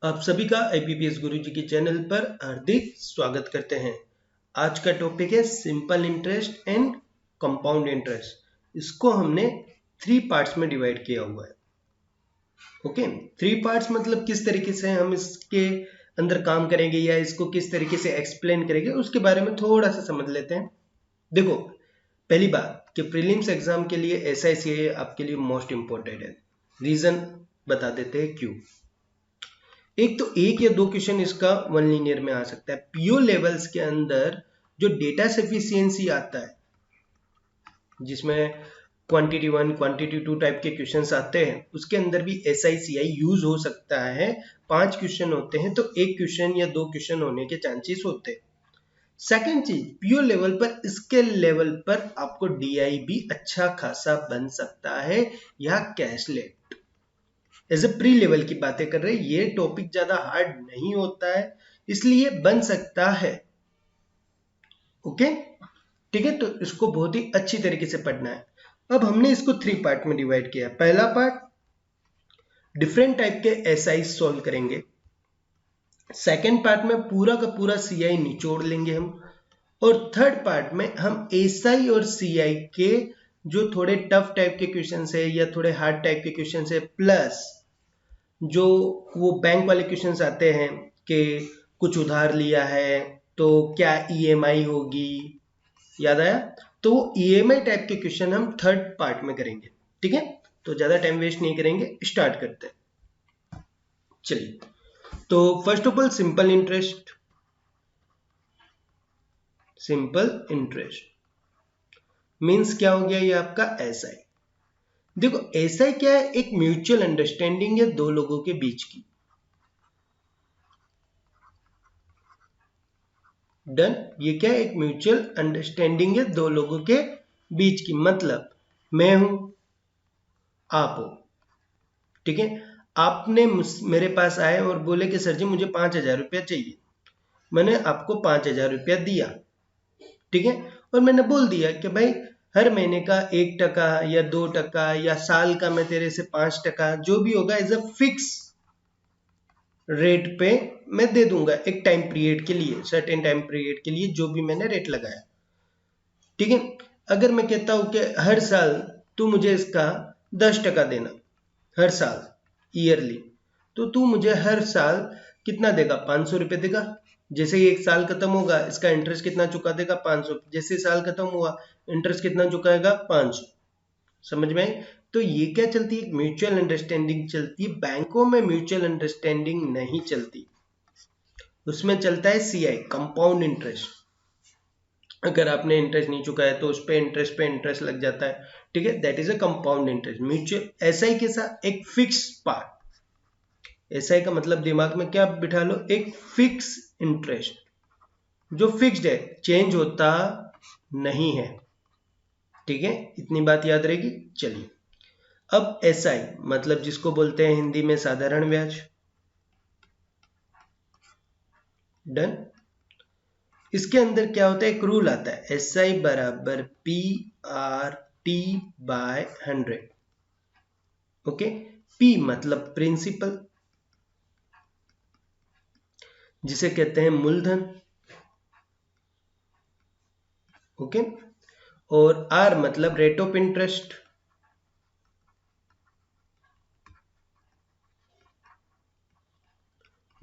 आप सभी का IPPS गुरुजी के चैनल पर हार्दिक स्वागत करते हैं। आज का टॉपिक है simple interest and compound interest. इसको हमने 3 पार्ट्स में डिवाइड किया हुआ है। ओके, 3 पार्ट्स मतलब किस तरीके से हम इसके अंदर काम करेंगे या इसको किस तरीके से एक्सप्लेन करेंगे उसके बारे में थोड़ा सा समझ लेते हैं। देखो, पहली बात कि प्रीलिम्स एग्जाम के लिए SICA आपके लिए मोस्ट इंपॉर्टेंट है। रीजन बता देते हैं क्यों। एक तो एक या दो क्वेश्चन इसका वन लीनियर में आ सकता है। पीओ लेवल्स के अंदर जो डेटा सफिशिएंसी आता है, जिसमें क्वांटिटी 1, क्वांटिटी 2 टाइप के क्वेश्चंस आते हैं, उसके अंदर भी SICI यूज हो सकता है। 5 क्वेश्चन होते हैं तो एक क्वेश्चन या दो क्वेश्चन होने के चांसेस होते हैं। सेकेंड चीज, पीओ लेवल पर, स्केल लेवल पर आपको DI भी अच्छा खासा बन सकता है या कैशलेट। एज ए प्री लेवल की बातें कर रहे हैं, ये टॉपिक ज्यादा हार्ड नहीं होता है, इसलिए बन सकता है। ओके, ठीक है, तो इसको बहुत ही अच्छी तरीके से पढ़ना है। अब हमने इसको 3 पार्ट में डिवाइड किया। पहला पार्ट डिफरेंट टाइप के SI सॉल्व करेंगे। सेकेंड पार्ट में पूरा का पूरा CI निचोड़ लेंगे हम। और थर्ड पार्ट में हम SI और CI के जो थोड़े टफ टाइप के क्वेश्चन है या थोड़े हार्ड टाइप के क्वेश्चन है, प्लस जो वो बैंक वाले क्वेश्चंस आते हैं कि कुछ उधार लिया है तो क्या EMI होगी, याद आया? तो वो EMI टाइप के क्वेश्चन हम थर्ड पार्ट में करेंगे। ठीक है, तो ज्यादा टाइम वेस्ट नहीं करेंगे, स्टार्ट करते हैं। चलिए, तो first of all simple interest. Simple interest means क्या हो गया? ये आपका SI। देखो, SI क्या है? एक म्यूचुअल अंडरस्टैंडिंग है दो लोगों के बीच की। डन। ये क्या है? एक म्यूचुअल अंडरस्टैंडिंग है दो लोगों के बीच की। मतलब मैं हूं, आप हो। ठीक है, आपने मेरे पास आए और बोले कि सर जी मुझे 5,000 रुपया चाहिए। मैंने आपको 5,000 रुपया दिया। ठीक है, और मैंने बोल दिया कि भाई हर महीने का 1% या 2% या साल का मैं तेरे से 5% जो भी होगा एज अ फिक्स रेट पे मैं दे दूंगा, एक टाइम पीरियड के लिए, सर्टेन टाइम पीरियड के लिए जो भी मैंने रेट लगाया। ठीक है, अगर मैं कहता हूं कि हर साल तू मुझे इसका 10% देना, हर साल ईयरली, तो तू मुझे हर साल कितना देगा? 500 रुपये देगा। जैसे ही एक साल खत्म होगा, इसका इंटरेस्ट कितना चुका देगा? 500। जैसे साल खत्म हुआ, इंटरेस्ट कितना चुकाएगा? 500। समझ में आई? तो ये क्या चलती है? म्यूचुअल अंडरस्टैंडिंग चलती है। बैंकों में म्यूचुअल अंडरस्टैंडिंग नहीं चलती, उसमें चलता है CI, कंपाउंड इंटरेस्ट। अगर आपने इंटरेस्ट नहीं चुकाया तो उस पे इंटरेस्ट लग जाता है। ठीक है, that is a compound interest. Mutual SI के साथ एक फिक्स पार्ट। SI का मतलब दिमाग में क्या बिठा लो? एक फिक्स इंटरेस्ट जो फिक्स्ड है, चेंज होता नहीं है। ठीक है, इतनी बात याद रहेगी। चलिए, अब SI मतलब जिसको बोलते हैं हिंदी में साधारण ब्याज। डन। इसके अंदर क्या होता है? एक रूल आता है, SI बराबर PRT/100। ओके, P मतलब प्रिंसिपल, जिसे कहते हैं मूलधन। ओके, और R मतलब रेट ऑफ इंटरेस्ट।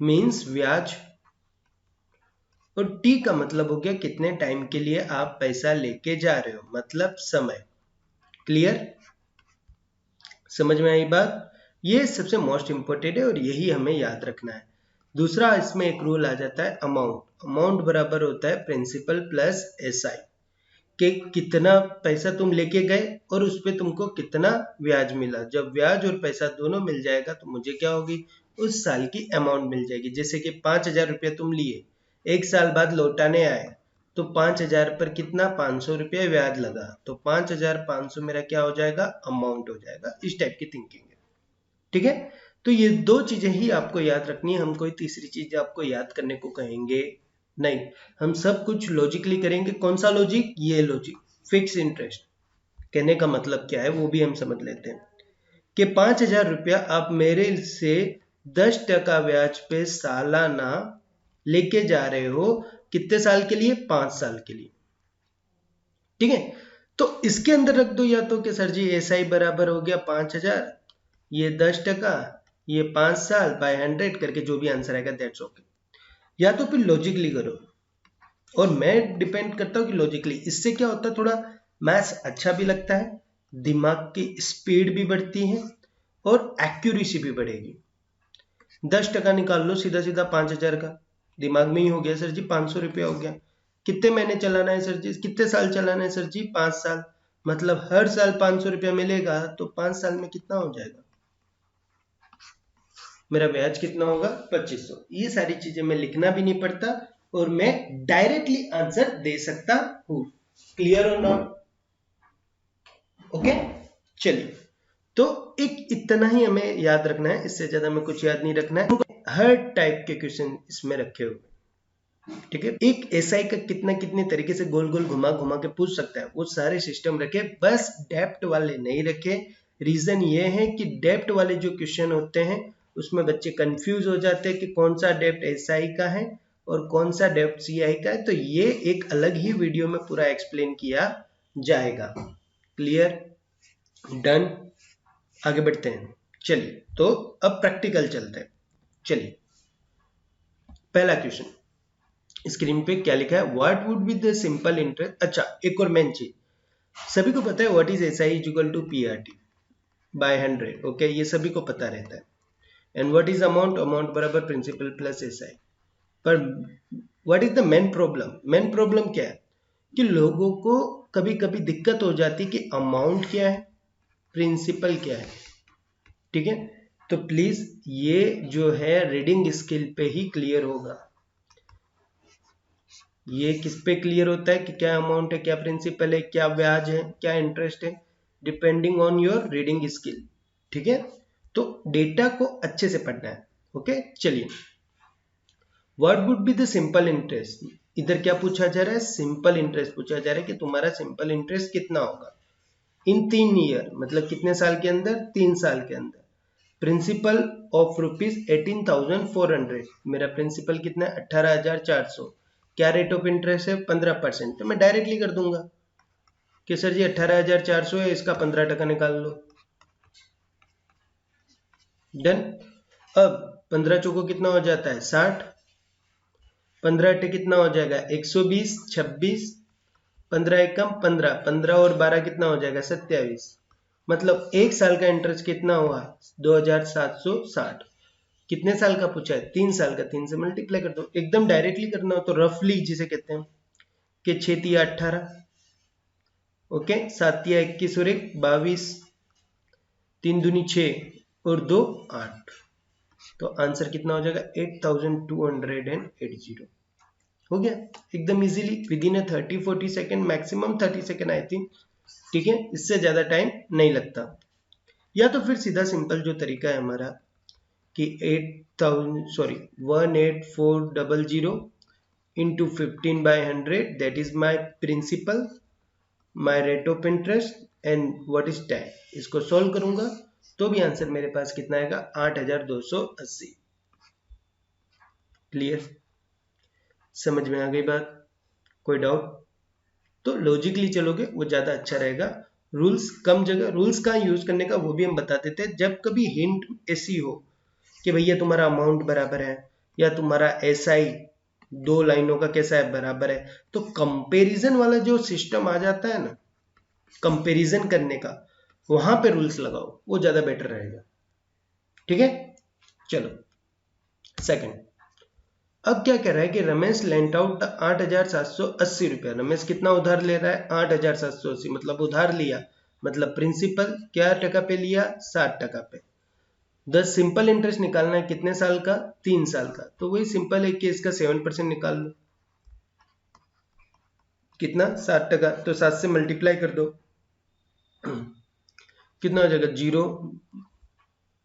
मींस ब्याज। और T का मतलब हो गया कितने टाइम के लिए आप पैसा लेके जा रहे हो, मतलब समय। क्लियर? समझ में आई बात? ये सबसे मोस्ट इंपॉर्टेंट है और यही हमें याद रखना है। दूसरा, इसमें एक रूल आ जाता है अमाउंट। अमाउंट बराबर होता है प्रिंसिपल प्लस SI, कि कितना पैसा तुम लेके गए और उस पर तुमको कितना ब्याज मिला। जब ब्याज और पैसा दोनों मिल जाएगा तो मुझे क्या होगी? उस साल की अमाउंट मिल जाएगी। जैसे कि 5,000 रुपये तुम लिए, एक साल बाद लौटाने आए, तो 5,000 पर कितना? 500 रुपये ब्याज लगा, तो 5,500 मेरा क्या हो जाएगा? अमाउंट हो जाएगा। इस टाइप की थिंकिंग है। ठीक है, तो ये दो चीजें ही आपको याद रखनी है। हम कोई तीसरी चीज आपको याद करने को कहेंगे नहीं, हम सब कुछ लॉजिकली करेंगे। कौन सा लॉजिक? ये लॉजिक, फिक्स इंटरेस्ट। कहने का मतलब क्या है वो भी हम समझ लेते हैं कि 5,000 रुपया आप मेरे से 10% ब्याज पे सालाना लेके जा रहे हो, कितने साल के लिए? 5 साल के लिए। ठीक है, तो इसके अंदर रख दो या तो कि सर जी एसआई बराबर हो गया 5000, ये 10%, ये 5 साल बाय 100 करके जो भी आंसर आएगा दैट्स ओके। या तो फिर लॉजिकली करो, और मैं डिपेंड करता हूँ कि लॉजिकली, इससे क्या होता है, थोड़ा मैथ्स अच्छा भी लगता है, दिमाग की स्पीड भी बढ़ती है और एक्यूरेसी भी बढ़ेगी। 10% निकाल लो सीधा सीधा 5000 का, दिमाग में ही हो गया सर जी 500 रुपया हो गया। कितने महीने चलाना है सर जी, कितने साल चलाना है सर जी? 5 साल, मतलब हर साल 500 रुपया मिलेगा, तो 5 साल में कितना हो जाएगा? मेरा ब्याज कितना होगा? 2500। ये सारी चीजें मैं लिखना भी नहीं पड़ता और मैं डायरेक्टली आंसर दे सकता हूं। क्लियर और नॉट? ओके, चलिए, तो एक इतना ही हमें याद रखना है, इससे ज्यादा हमें कुछ याद नहीं रखना है। हर टाइप के क्वेश्चन इसमें रखे हुए, ठीक है। एक एसआई का कितने तरीके से गोल गोल घुमा घुमा के पूछ सकता है, वो सारे सिस्टम रखे, बस डेप्थ वाले नहीं रखे। रीजन ये है कि डेप्थ वाले जो क्वेश्चन होते हैं उसमें बच्चे कंफ्यूज हो जाते हैं कि कौन सा डेप्थ एसआई का है और कौन सा डेप्थ सीआई का है, तो ये एक अलग ही वीडियो में पूरा एक्सप्लेन किया जाएगा। क्लियर? डन? आगे बढ़ते हैं। चलिए, तो अब प्रैक्टिकल चलते हैं। चलिए, पहला क्वेश्चन स्क्रीन पे क्या लिखा है? What would be the simple interest. अच्छा, एक और मेन चीज, सभी को पता है what is SI is equal to PRT by 100। Okay, ये सभी को पता रहता है। And what is amount? Amount बराबर प्रिंसिपल प्लस एसआई। पर what is the main problem? Main problem क्या है कि लोगों को कभी कभी दिक्कत हो जाती है कि अमाउंट क्या है, प्रिंसिपल क्या है। ठीक है, तो प्लीज ये जो है रीडिंग स्किल पे ही क्लियर होगा। ये किस पे क्लियर होता है कि क्या अमाउंट है, क्या प्रिंसिपल है, क्या ब्याज है, क्या इंटरेस्ट है, depending on your reading skill. ठीक है, तो डेटा को अच्छे से पढ़ना है। ओके, चलिए, what would be the simple interest. इधर क्या पूछा जा रहा है? सिंपल इंटरेस्ट पूछा जा रहा है कि तुम्हारा सिंपल इंटरेस्ट कितना होगा इन 3 ईयर, मतलब कितने साल के अंदर? 3 साल के अंदर। प्रिंसिपल ऑफ ₹18,400, मेरा प्रिंसिपल कितना है? 18,400। क्या रेट ऑफ इंटरेस्ट है? 15%। तो मैं डायरेक्टली कर दूंगा कि सर जी 18,400 है, इसका 15% निकाल लो। डन। अब 15 चौको कितना हो जाता है? 60। 15 अट्ठे कितना हो जाएगा? 120। 26। 15 एकम 15, 15 और 12 कितना हो जाएगा? 27। मतलब एक साल का इंटरेस्ट कितना हुआ? 2,760। कितने साल का पूछा है? 3 साल का। 3 से मल्टीप्लाई कर दो। एकदम डायरेक्टली करना हो तो रफली जिसे कहते हैं कि 6 तिया 18, ओके, 7 तिया 21 और 1 22, 3 दूनी 6 और 2 8। तो आंसर कितना हो जाएगा? 8,280 हो गया एकदम easily with in 30-40 second, maximum 30 second I think. ठीक है, इससे ज्यादा टाइम नहीं लगता। या तो फिर सीधा सिंपल जो तरीका है हमारा कि 18400 into 15 by 100, that is my principal, my rate of interest and what is time। इसको सॉल्व करूंगा तो भी आंसर मेरे पास कितना आएगा? 8,280। क्लियर? समझ में आ गई बात? कोई डाउट? तो लॉजिकली चलोगे वो ज्यादा अच्छा रहेगा। रूल्स कम जगह, रूल्स का यूज करने का वो भी हम बता देते हैं। जब कभी हिंट ऐसी हो कि भैया तुम्हारा अमाउंट बराबर है या तुम्हारा एसआई 2 लाइनों का कैसा है, बराबर है, तो कंपैरिजन वाला जो सिस्टम आ जाता है ना, कंपैरिजन करने का, वहां पे रूल्स लगाओ, वो ज्यादा बेटर रहेगा। ठीक है, चलो सेकंड। अब क्या कह रहा है कि रमेश लेंट आउट 8,780 रुपया। रमेश कितना उधार ले रहा है? 8,780, मतलब उधार लिया, मतलब प्रिंसिपल क्या टका पे लिया? 60% पे। 10 सिंपल इंटरेस्ट निकालना है, कितने साल का? 3 साल का। तो वही सिंपल है कि इसका 7% निकाल लो। कितना? 60%। तो 7 से मल्टीप्लाई कर दो, कितना हो जाएगा? 0।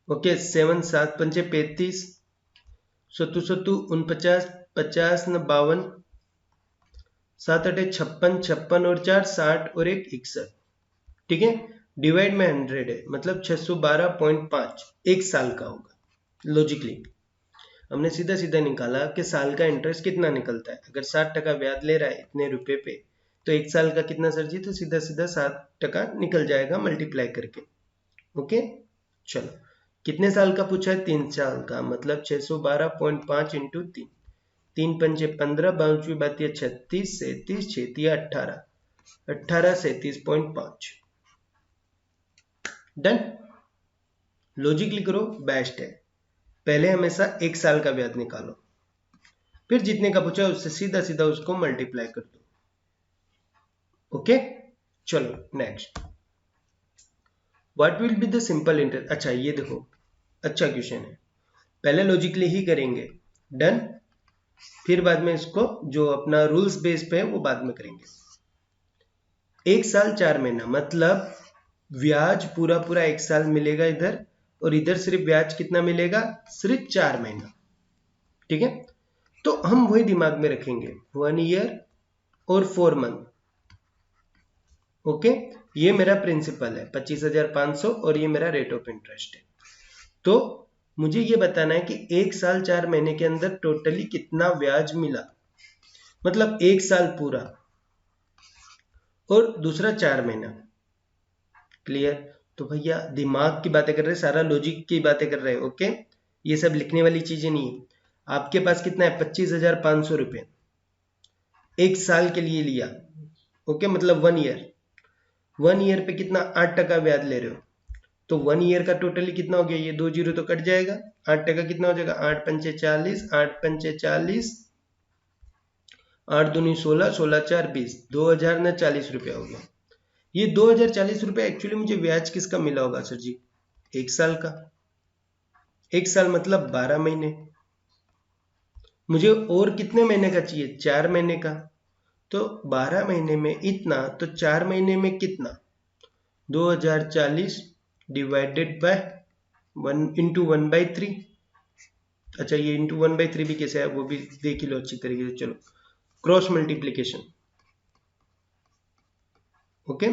ओके, 7 7 पंचे 35, 7 7 49, 50 न 52, 7 8 56, 56 और 4 60 और 1 61। ठीक है, डिवाइड में 100 है, मतलब 612.5 एक साल का होगा। लॉजिकली हमने सीधा सीधा निकाला कि साल का इंटरेस्ट कितना निकलता है। अगर 60% ब्याज ले रहा है इतने रुपए पे, तो एक साल का कितना सर जी? तो सीधा सीधा 60% निकल जाएगा मल्टीप्लाई करके। ओके, चलो कितने साल का पूछा है? 3 साल का, मतलब 612.5 इंटू 3, 3 पंचे 15, 5 बाती 36, 37, 6 18, 18 37.5। डन। लॉजिकली करो, बेस्ट है। पहले हमेशा एक साल का ब्याज निकालो, फिर जितने का पूछा उससे सीधा सीधा उसको मल्टीप्लाई कर दो। ओके, चलो next. What will be the simple interest? अच्छा ये देखो, अच्छा क्वेश्चन है। पहले लॉजिकली ही करेंगे, डन। फिर बाद में इसको जो अपना रूल्स बेस पे है वो बाद में करेंगे। 1 साल 4 महीना, मतलब ब्याज पूरा पूरा 1 साल मिलेगा इधर, और इधर सिर्फ ब्याज कितना मिलेगा? सिर्फ 4 महीना। ठीक है, तो हम वही दिमाग में रखेंगे, 1 ईयर और 4 मंथ। ओके, ये मेरा प्रिंसिपल है 25,500 और ये मेरा रेट ऑफ इंटरेस्ट है। तो मुझे ये बताना है कि 1 साल 4 महीने के अंदर टोटली कितना ब्याज मिला, मतलब 1 साल पूरा और दूसरा 4 महीना। क्लियर? तो भैया दिमाग की बातें कर रहे हैं, सारा लॉजिक की बातें कर रहे हैं। ओके, ये सब लिखने वाली चीजें नहीं है। आपके पास कितना है? 25,500 रुपये 1 साल के लिए लिया। ओके, मतलब 1 ईयर। 1 ईयर पे कितना? 8% ब्याज ले रहे हो, तो 1 ईयर का टोटली कितना हो गया? ये 2 जीरो तो कट जाएगा, 8% कितना हो जाएगा? 8 पंचे 40, 8 पंचे 40, 8 दूनी 16, 16 4 20, 2040 रुपया हो गया। ये 2040 रुपया एक्चुअली मुझे ब्याज किसका मिला होगा सर जी? 1 साल का। 1 साल मतलब 12 महीने। मुझे और कितने महीने का चाहिए? 4 महीने का। तो 12 महीने में इतना, तो 4 महीने में कितना? 2040 डिवाइडेड बाय 1 इंटू 1/3। अच्छा, ये इंटू 1/3 भी कैसे है वो भी देख लो अच्छी तरीके से। चलो क्रॉस मल्टीप्लीकेशन। ओके,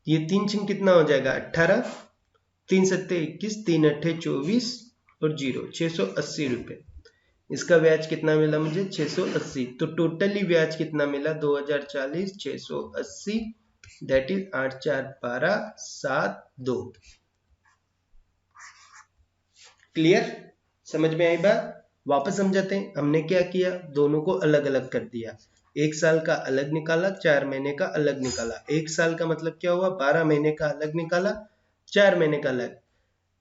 ये 3 छिन कितना हो जाएगा? 18, 3 सत्ते 21, 3 अट्ठे 24 और 0 680 रुपये। इसका ब्याज कितना मिला मुझे? 680। तो टोटली ब्याज कितना मिला? 2040 680, दैट इज 8 4 12 7 2। क्लियर? समझ में आई बात? वापस समझाते हैं। हमने क्या किया? दोनों को अलग अलग कर दिया। 1 साल का अलग निकाला, 4 महीने का अलग निकाला। 1 साल का मतलब क्या हुआ? 12 महीने का अलग निकाला, 4 महीने का अलग।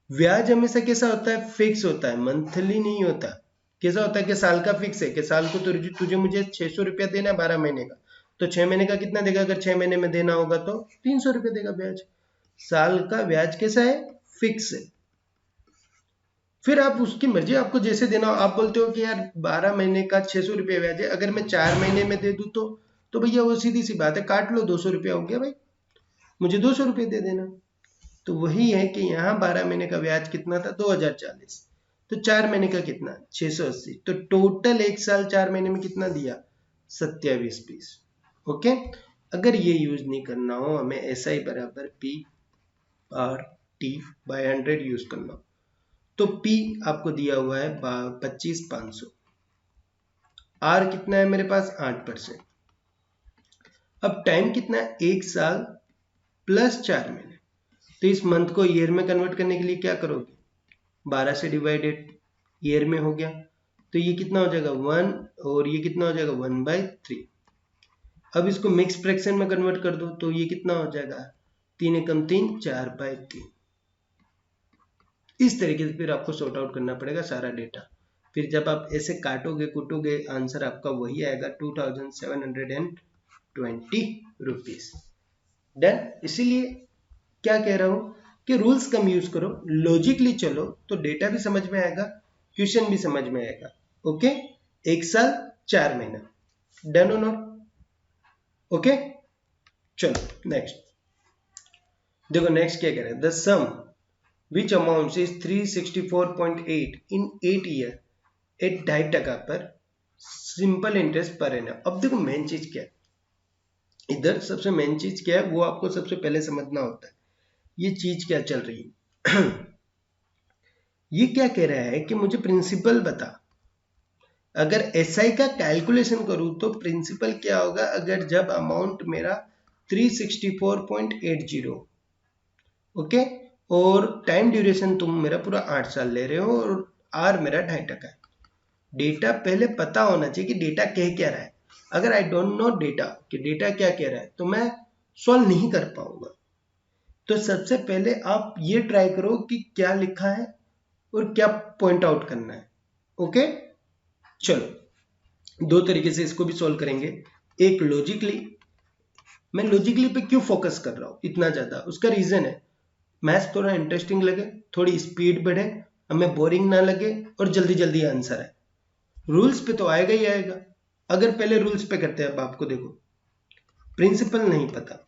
ब्याज हमेशा कैसा होता है? फिक्स होता है, मंथली नहीं होता। कैसा होता है कि साल का फिक्स है कि साल को तुझे मुझे 600 रुपया देना है 12 महीने का, तो 6 महीने का कितना देगा? अगर 6 महीने में देना होगा तो 300 रुपया देगा ब्याज। साल का ब्याज कैसा है? फिक्स है। फिर आप उसकी मर्जी, आपको जैसे देना हो। आप बोलते हो कि यार 12 महीने का 600 रुपया ब्याज है, अगर मैं 4 महीने में दे दूं तो भैया वो सीधी सी बात है, काट लो, 200 रुपया हो गया भाई, मुझे 200 रुपये दे देना। तो वही है कि यहाँ 12 महीने का ब्याज कितना था? 2040। तो 4 महीने का कितना? 680। तो टोटल 1 साल 4 महीने में कितना दिया? 27 पीस। ओके, अगर ये यूज नहीं करना हो, हमें SI बराबर P R T by 100 use करना हो, तो P आपको दिया हुआ है 25,500। R कितना है मेरे पास? 8%। अब टाइम कितना है? 1 साल प्लस 4 महीने। तो इस मंथ को ईयर में कन्वर्ट करने के लिए क्या करोगे? 12 से डिवाइडेड, ईयर में हो गया, तो ये कितना हो जाएगा? 1, और ये कितना हो जाएगा? 1/3। अब इसको मिक्स फ्रैक्शन में कन्वर्ट कर दो, तो ये कितना हो जाएगा? 3 एकम 3, 4/3। इस तरीके से फिर आपको सॉर्ट आउट करना पड़ेगा सारा डेटा। फिर जब आप ऐसे काटोगे कूटोगे, आंसर आपका वही आएगा, 2720 रुपीज। डन। इसीलिए क्या कह रहा हूं कि रूल्स कम यूज करो, लॉजिकली चलो, तो डेटा भी समझ में आएगा, क्वेश्चन भी समझ में आएगा। ओके, 1 साल 4 महीना। डन और नॉट? ओके, चलो नेक्स्ट देखो। नेक्स्ट क्या कह रहे हैं? The sum which amount is 364.8 in 8 year at 2.5% पर सिंपल इंटरेस्ट पर एनम। अब देखो मेन चीज क्या है इधर, सबसे मेन चीज क्या है वो आपको सबसे पहले समझना होता है। ये चीज क्या चल रही है? ये क्या कह रहा है कि मुझे प्रिंसिपल बता। अगर एसआई का कैलकुलेशन करूं तो प्रिंसिपल क्या होगा, अगर जब अमाउंट मेरा 364.80, ओके, और टाइम ड्यूरेशन तुम मेरा पूरा 8 साल ले रहे हो और आर मेरा 2.5% है। डेटा पहले पता होना चाहिए कि डेटा कह क्या रहा है। अगर आई डोंट नो डेटा कि डेटा क्या कह रहा है तो मैं सॉल्व नहीं कर पाऊंगा। तो सबसे पहले आप ये ट्राई करो कि क्या लिखा है और क्या पॉइंट आउट करना है। ओके, चलो दो तरीके से इसको भी सॉल्व करेंगे। एक लॉजिकली, मैं लॉजिकली पे क्यों फोकस कर रहा हूं इतना ज्यादा, उसका रीजन है मैथ्स थोड़ा इंटरेस्टिंग लगे, थोड़ी स्पीड बढ़े, हमें बोरिंग ना लगे और जल्दी जल्दी आंसर है। रूल्स पे तो आएगा ही आएगा। अगर पहले रूल्स पे करते हैं, अब आपको देखो प्रिंसिपल नहीं पता,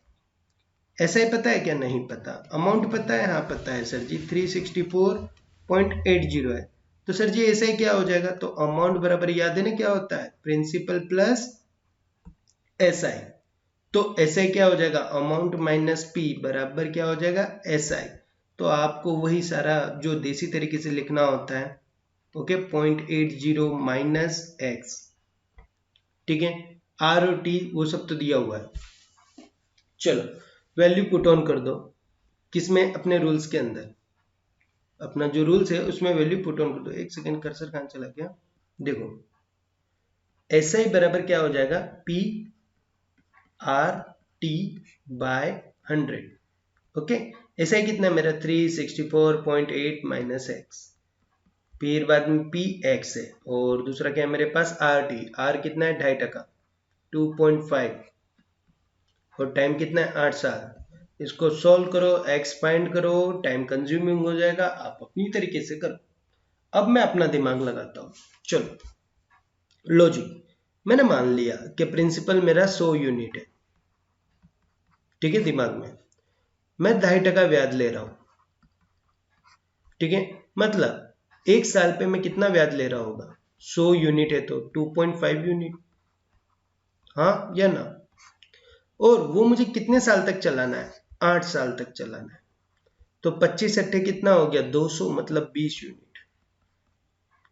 ऐसा ही पता है क्या, नहीं पता, अमाउंट पता है, हाँ पता है सर जी 364.80 है। तो सर जी ऐसा ही क्या हो जाएगा, तो अमाउंट बराबर याद है ना क्या होता है, प्रिंसिपल प्लस एसआई। तो एसआई क्या हो जाएगा, अमाउंट माइनस पी बराबर क्या हो जाएगा, एसआई। तो आपको वही सारा जो देसी तरीके से लिखना होता है, ओके, 0.80 माइनस एक्स, ठीक है, आर और टी वो सब तो दिया हुआ है। चलो वैल्यू पुट ऑन कर दो, किसमें, अपने रूल्स के अंदर, अपना जो रूल्स है उसमें वैल्यू पुट ऑन कर दो। एक सेकेंड, कर्सर कहां चला गया, देखो एस आई बराबर क्या हो जाएगा, P R T by 100, okay. S I कितना है मेरा 364.8 माइनस एक्स, फिर बाद में पी एक्स है और दूसरा क्या है मेरे पास आर टी, आर कितना है 2.5%, 2.5, और टाइम कितना है 8 साल। इसको सॉल्व करो, एक्सपांड करो, टाइम कंज्यूमिंग हो जाएगा, आप अपनी तरीके से करो। अब मैं अपना दिमाग लगाता हूं। चलो लॉजिक, मैंने मान लिया कि प्रिंसिपल मेरा 100 यूनिट है, ठीक है, दिमाग में मैं 2.5% ब्याज ले रहा हूं, ठीक है, मतलब एक साल पे मैं कितना ब्याज ले रहा होगा, 100 यूनिट है तो 2.5 यूनिट, हाँ या ना। और वो मुझे कितने साल तक चलाना है, 8 साल तक चलाना है। तो 25 अट्ठे कितना हो गया 200, मतलब 20 यूनिट,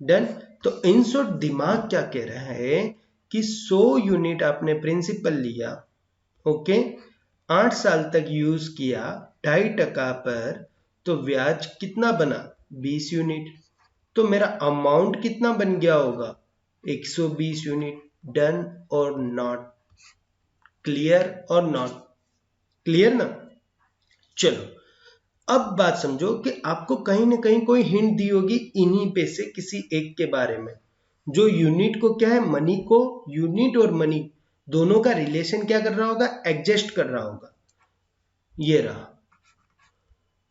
डन। तो इन शॉर्ट दिमाग क्या कह रहा है कि 100 यूनिट आपने प्रिंसिपल लिया, ओके, 8 साल तक यूज किया 2.5% पर, तो ब्याज कितना बना 20 यूनिट, तो मेरा अमाउंट कितना बन गया होगा 120 यूनिट। डन और नॉट, क्लियर और नॉट क्लियर ना। चलो अब बात समझो कि आपको कहीं ना कहीं कोई हिंट दी होगी इन्हीं पे से किसी एक के बारे में, जो यूनिट को क्या है, मनी को, यूनिट और मनी दोनों का रिलेशन क्या कर रहा होगा, एडजस्ट कर रहा होगा। ये रहा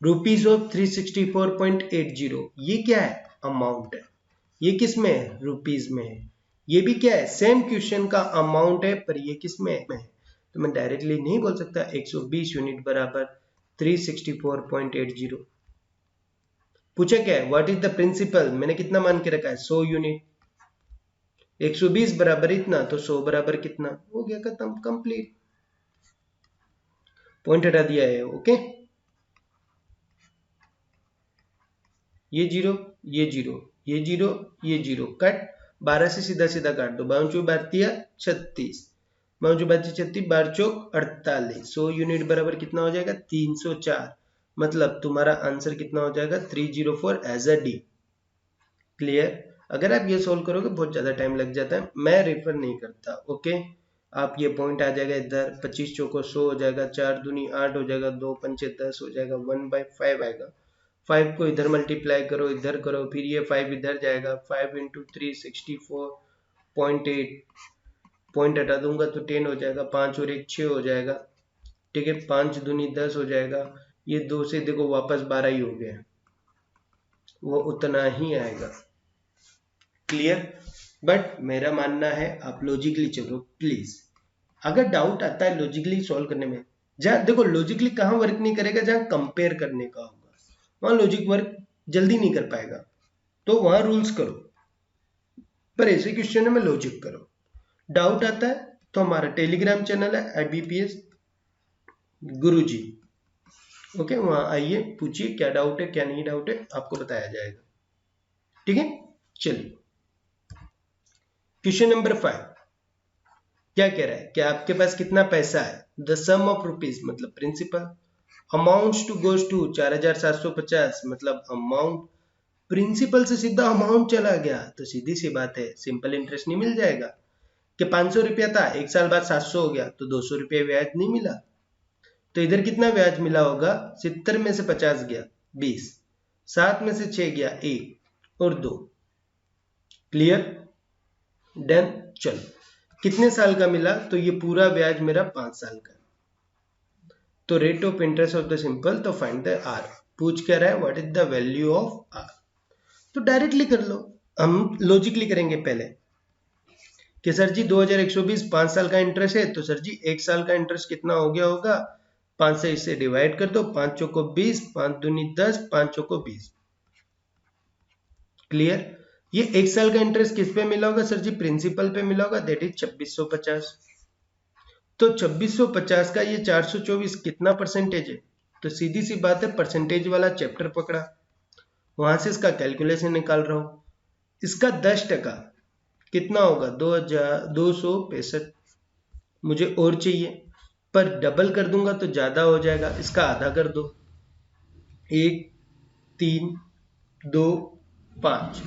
रुपीज ऑफ 364.80, ये क्या है, अमाउंट है। ये किस में है, रुपीज में है। ये भी क्या है, सेम क्वेश्चन का अमाउंट है, पर ये किस में है। तो मैं डायरेक्टली नहीं बोल सकता 120 यूनिट बराबर 364.80। पूछा क्या है, व्हाट इज द प्रिंसिपल, मैंने कितना मान के रखा है 100 यूनिट, 120 बराबर इतना, तो 100 बराबर कितना हो गया, खत्म, कंप्लीट, पॉइंट हटा दिया है, ओके। ये जीरो, ये जीरो, ये जीरो, ये जीरो, कट, 12 से सीधा सीधा काट दो, 52 बारतिया 36, 52 बारती 36, 12 चौक 48, 100 यूनिट बराबर कितना हो जाएगा 304, मतलब तुम्हारा आंसर कितना हो जाएगा 304 एज अ डी। क्लियर। अगर आप ये सोल्व करोगे बहुत ज्यादा टाइम लग जाता है, मैं रेफर नहीं करता, ओके। आप ये पॉइंट आ जाएगा इधर, 25 चौको 100 हो जाएगा, 4 दूनी 8 हो जाएगा, 2 पंचे 10 हो जाएगा, 1/5 आएगा। 5 को इधर मल्टीप्लाई करो, इधर करो, फिर ये 5 इधर जाएगा, 5 इंटू 364.8, पॉइंट हटा दूंगा तो 10 हो जाएगा, 5 और 1 6 हो जाएगा, ठीक है, 5 दूनी 10 हो जाएगा, ये 2 से देखो वापस 12 ही हो गया, वो उतना ही आएगा। क्लियर। बट मेरा मानना है आप लॉजिकली चलो प्लीज। अगर डाउट आता है लॉजिकली सॉल्व करने में, जहां देखो लॉजिकली कहां वर्क नहीं करेगा, जहां कंपेयर करने का होगा वहां लॉजिक वर्क जल्दी नहीं कर पाएगा, तो वहां रूल्स करो, पर ऐसे क्वेश्चन में लॉजिक करो। डाउट आता है तो हमारा टेलीग्राम चैनल है IBPS गुरुजी, ओके, वहां आइए, पूछिए क्या डाउट है क्या नहीं डाउट है, आपको बताया जाएगा। ठीक है, चलिए क्वेश्चन नंबर 5 क्या कह रहा है कि आपके पास कितना पैसा है, द सम ऑफ रुपीज मतलब principal, amount to goes to 4750 मतलब अमाउंट, प्रिंसिपल से सीधा अमाउंट चला गया तो सीधी सी बात है सिंपल इंटरेस्ट नहीं मिल जाएगा कि 500 रुपया था, एक साल बाद 700 हो गया तो 200 रुपया ब्याज नहीं मिला। तो इधर कितना ब्याज मिला होगा, 70 में से 50 गया 20, 7 में से 6 गया 1 और 2। Clear, done. चलो कितने साल का मिला, तो ये पूरा ब्याज मेरा 5 साल का। तो rate of interest of the simple, तो फाइंड द आर। पूछ क्या रहा है, what is the value of R. तो डायरेक्टली कर लो, हम लॉजिकली करेंगे पहले कि सर जी 2120 5 साल का इंटरेस्ट है, तो सर जी 1 साल का इंटरेस्ट कितना हो गया होगा, 5 से इसे डिवाइड कर दो, 5 चौको 20, 5 दूनी 10, 5 चौको 20। क्लियर, ये 1 साल का इंटरेस्ट किस पे मिला होगा, सर जी प्रिंसिपल पे मिला होगा, दैट इज 2650। तो 2650 का ये 424 कितना परसेंटेज है, तो सीधी सी बात है परसेंटेज वाला चैप्टर पकड़ा, वहां से इसका कैलकुलेशन निकाल रहा हूं। इसका 10% कितना होगा, 2265। मुझे और चाहिए पर डबल कर दूंगा तो ज्यादा हो जाएगा, इसका आधा कर दो, 1 3 2 5,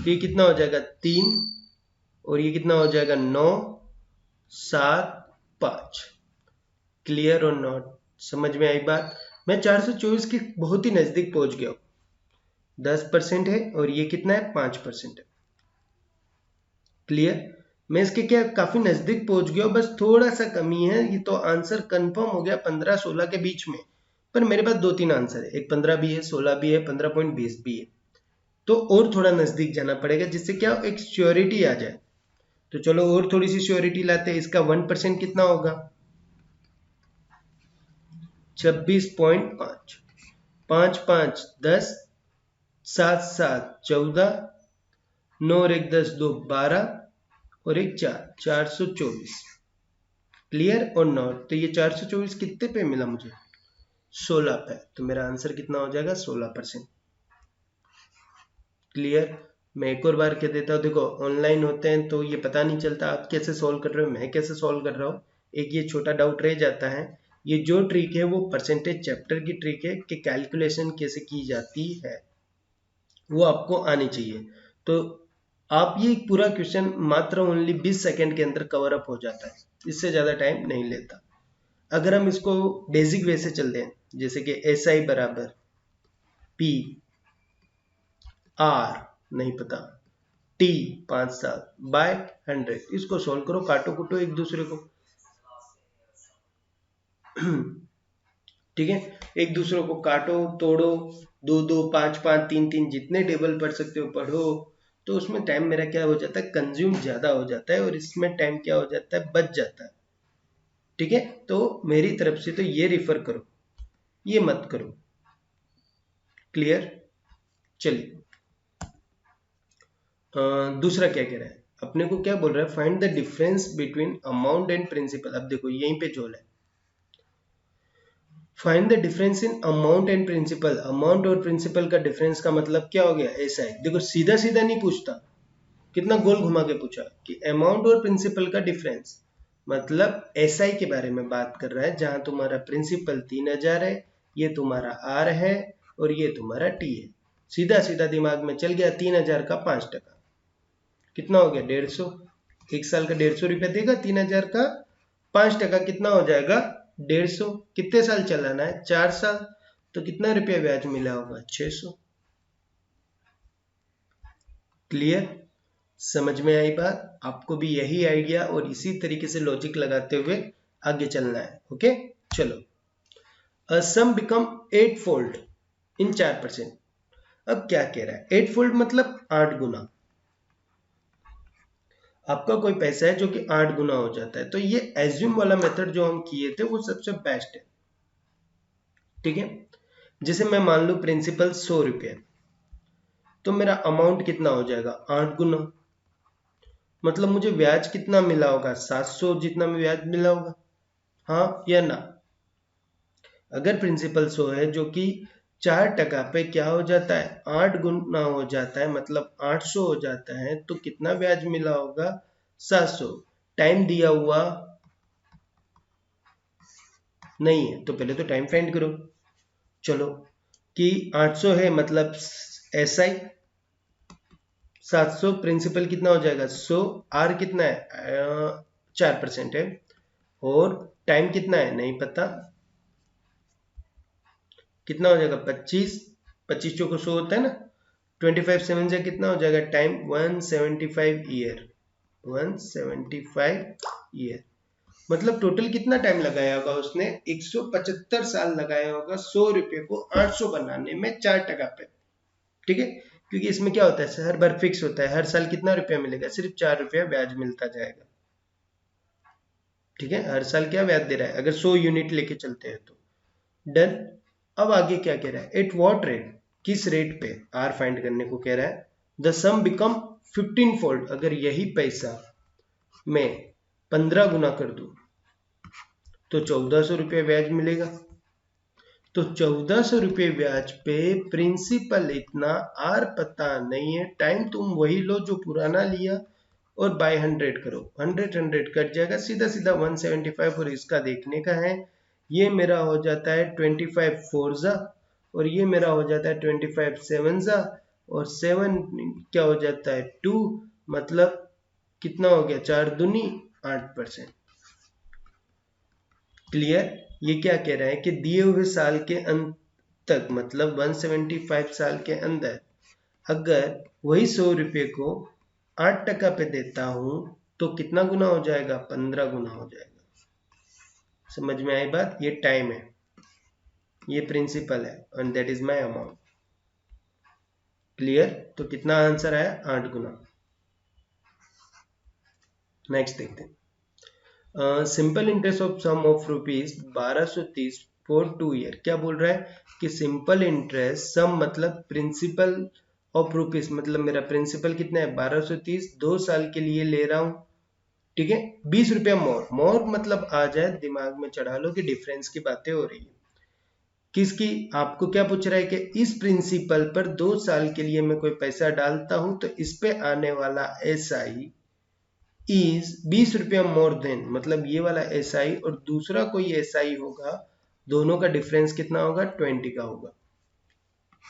ये कितना हो जाएगा 3 और ये कितना हो जाएगा 9 7 5। क्लियर और नॉट, समझ में आई बात। मैं 424 के बहुत ही नजदीक पहुंच गया हूं, 10% है और ये कितना है 5% है। क्लियर, मैं इसके क्या काफी नजदीक पहुंच गया, बस थोड़ा सा कमी है, ये तो आंसर कंफर्म हो गया 15-16 के बीच में, पर मेरे पास 2-3 आंसर है, एक 15 भी है, 16 भी है, 15.20 भी है, तो और थोड़ा नजदीक जाना पड़ेगा जिससे क्या एक श्योरिटी आ जाए। तो चलो और थोड़ी सी श्योरिटी लाते हैं, इसका 1% कितना होगा, 26.5, 5 5 10, 7 7 14, 9 और 1 10 2 12 और 1 4, 424। क्लियर और नॉट, तो ये 424 कितने पे मिला मुझे, 16 पे, तो मेरा आंसर कितना हो जाएगा 16%। क्लियर, मैं एक और बार कह देता हूँ, देखो ऑनलाइन होते हैं तो ये पता नहीं चलता आप कैसे सॉल्व कर रहे हो, मैं कैसे सॉल्व कर रहा हूँ, एक ये छोटा डाउट रह जाता है। ये जो ट्रिक है वो परसेंटेज चैप्टर की ट्रिक है कि कैलकुलेशन कैसे की जाती है वो आपको आनी चाहिए। तो आप ये पूरा क्वेश्चन मात्र ओनली 20 सेकंड के अंदर कवर अप हो जाता है, इससे ज्यादा टाइम नहीं लेता। अगर हम इसको बेसिक वे से चलते हैं, जैसे कि SI बराबर P R नहीं पता T 5 साल बाय 100, इसको सोल्व करो, काटो कुटो एक दूसरे को, ठीक है, एक दूसरे को काटो तोड़ो, 2 2 5 5 3 3 जितने टेबल पढ़ सकते हो पढ़ो। तो उसमें टाइम मेरा क्या हो जाता है, कंज्यूम ज्यादा हो जाता है और इसमें टाइम क्या हो जाता है, बच जाता है। ठीक है, तो मेरी तरफ से तो ये रिफर करो, ये मत करो। क्लियर, चलिए दूसरा क्या कह रहा है, अपने को क्या बोल रहा है, find the difference between amount and principal. अब देखो यहीं पे झोल है, find the difference in amount and principal. Amount और प्रिंसिपल का डिफरेंस का मतलब क्या हो गया, ऐसा है, देखो सीधा सीधा नहीं पूछता, कितना गोल घुमा के पूछा कि अमाउंट और प्रिंसिपल का डिफरेंस, मतलब SI के बारे में बात कर रहा है, जहां तुम्हारा प्रिंसिपल 3000 है, ये तुम्हारा R है और ये तुम्हारा T है। सीधा सीधा दिमाग में चल गया, 3000 का 5% कितना हो गया, 150। एक साल का 150 रुपया देगा, 3000 का 5% कितना हो जाएगा, 150। कितने साल चलाना है, 4 साल, तो कितना रुपया ब्याज मिला होगा, 600। क्लियर, समझ में आई बात। आपको भी यही आइडिया और इसी तरीके से लॉजिक लगाते हुए आगे चलना है। ओके, चलो, a sum become 8-fold in 4%। अब क्या कह रहा है, 8-fold मतलब 8 गुना, आपका कोई पैसा है जो कि 8 गुना हो जाता है, तो ये एज्यूम वाला मेथड जो हम किए थे वो सबसे बेस्ट है। ठीक है, जैसे मैं मान लू प्रिंसिपल 100 रुपये, तो मेरा अमाउंट कितना हो जाएगा, 8 गुना, मतलब मुझे ब्याज कितना मिला होगा, 700 जितना में ब्याज मिला होगा, हाँ या ना। अगर प्रिंसिपल 100 है जो कि 4% पे क्या हो जाता है, 8 गुना हो जाता है, मतलब 800 हो जाता है। तो कितना ब्याज मिला होगा, 700। टाइम दिया हुआ नहीं है, तो पहले तो टाइम फाइंड करो। चलो कि 800 है मतलब SI 700, प्रिंसिपल कितना हो जाएगा 100, आर कितना है 4% है, और टाइम कितना है नहीं पता, कितना हो जाएगा 25, 25 चौको 100 होता है ना, 25 7 से कितना हो जाएगा टाइम 175 ईयर, 175 ईयर। मतलब टोटल कितना टाइम लगाया होगा उसने, 175 साल लगाया होगा 100 रुपये को 800 बनाने में 4% पे। ठीक है, क्योंकि इसमें क्या होता है हर बार फिक्स होता है, हर साल कितना रुपया मिलेगा, सिर्फ 4 रुपया ब्याज मिलता जाएगा। ठीक है, हर साल क्या ब्याज दे रहा है अगर 100 यूनिट लेके चलते हैं तो। डन। अब आगे क्या कह रहा है, एट वॉट रेट, किस रेट पे, आर फाइंड करने को कह रहा है। द सम बिकम 15 फोल्ड, अगर यही पैसा मैं 15 गुना कर दूं तो 1400 रुपये ब्याज मिलेगा। तो 1400 रुपये ब्याज पे प्रिंसिपल इतना, आर पता नहीं है, टाइम तुम वही लो जो पुराना लिया और बाय 100 करो, 100 कट जाएगा, सीधा सीधा 175। और इसका देखने का है, ये मेरा हो जाता है 25 4 जा, और ये मेरा हो जाता है 25 7 जा, और 7 क्या हो जाता है 2, मतलब कितना हो गया 4 दूनी 8%। क्लियर। ये क्या कह रहा है कि दिए हुए साल के अंत तक, मतलब 175 साल के अंदर, अगर वही 100 रुपये को 8% पे देता हूं तो कितना गुना हो जाएगा, 15 गुना हो जाएगा। समझ में आई बात, ये टाइम है, ये प्रिंसिपल है, and that is my amount. Clear. तो कितना आंसर आया, 8 गुना। नेक्स्ट देखते हैं, simple interest of sum of rupees 1230 for 2 year. क्या बोल रहा है कि सिंपल इंटरेस्ट सम मतलब प्रिंसिपल ऑफ रुपीज, मतलब मेरा प्रिंसिपल कितना है 1230, 2 साल के लिए ले रहा हूं। ठीक है, 20 रुपया मोर, मोर मतलब आ जाए दिमाग में चढ़ा लो कि डिफरेंस की बातें हो रही है। किसकी, आपको क्या पूछ रहा है कि इस प्रिंसिपल पर 2 साल के लिए मैं कोई पैसा डालता हूं तो इस पे आने वाला SI इज 20 रुपया मोर देन, मतलब ये वाला SI और दूसरा कोई SI होगा, दोनों का डिफरेंस कितना होगा 20 का होगा।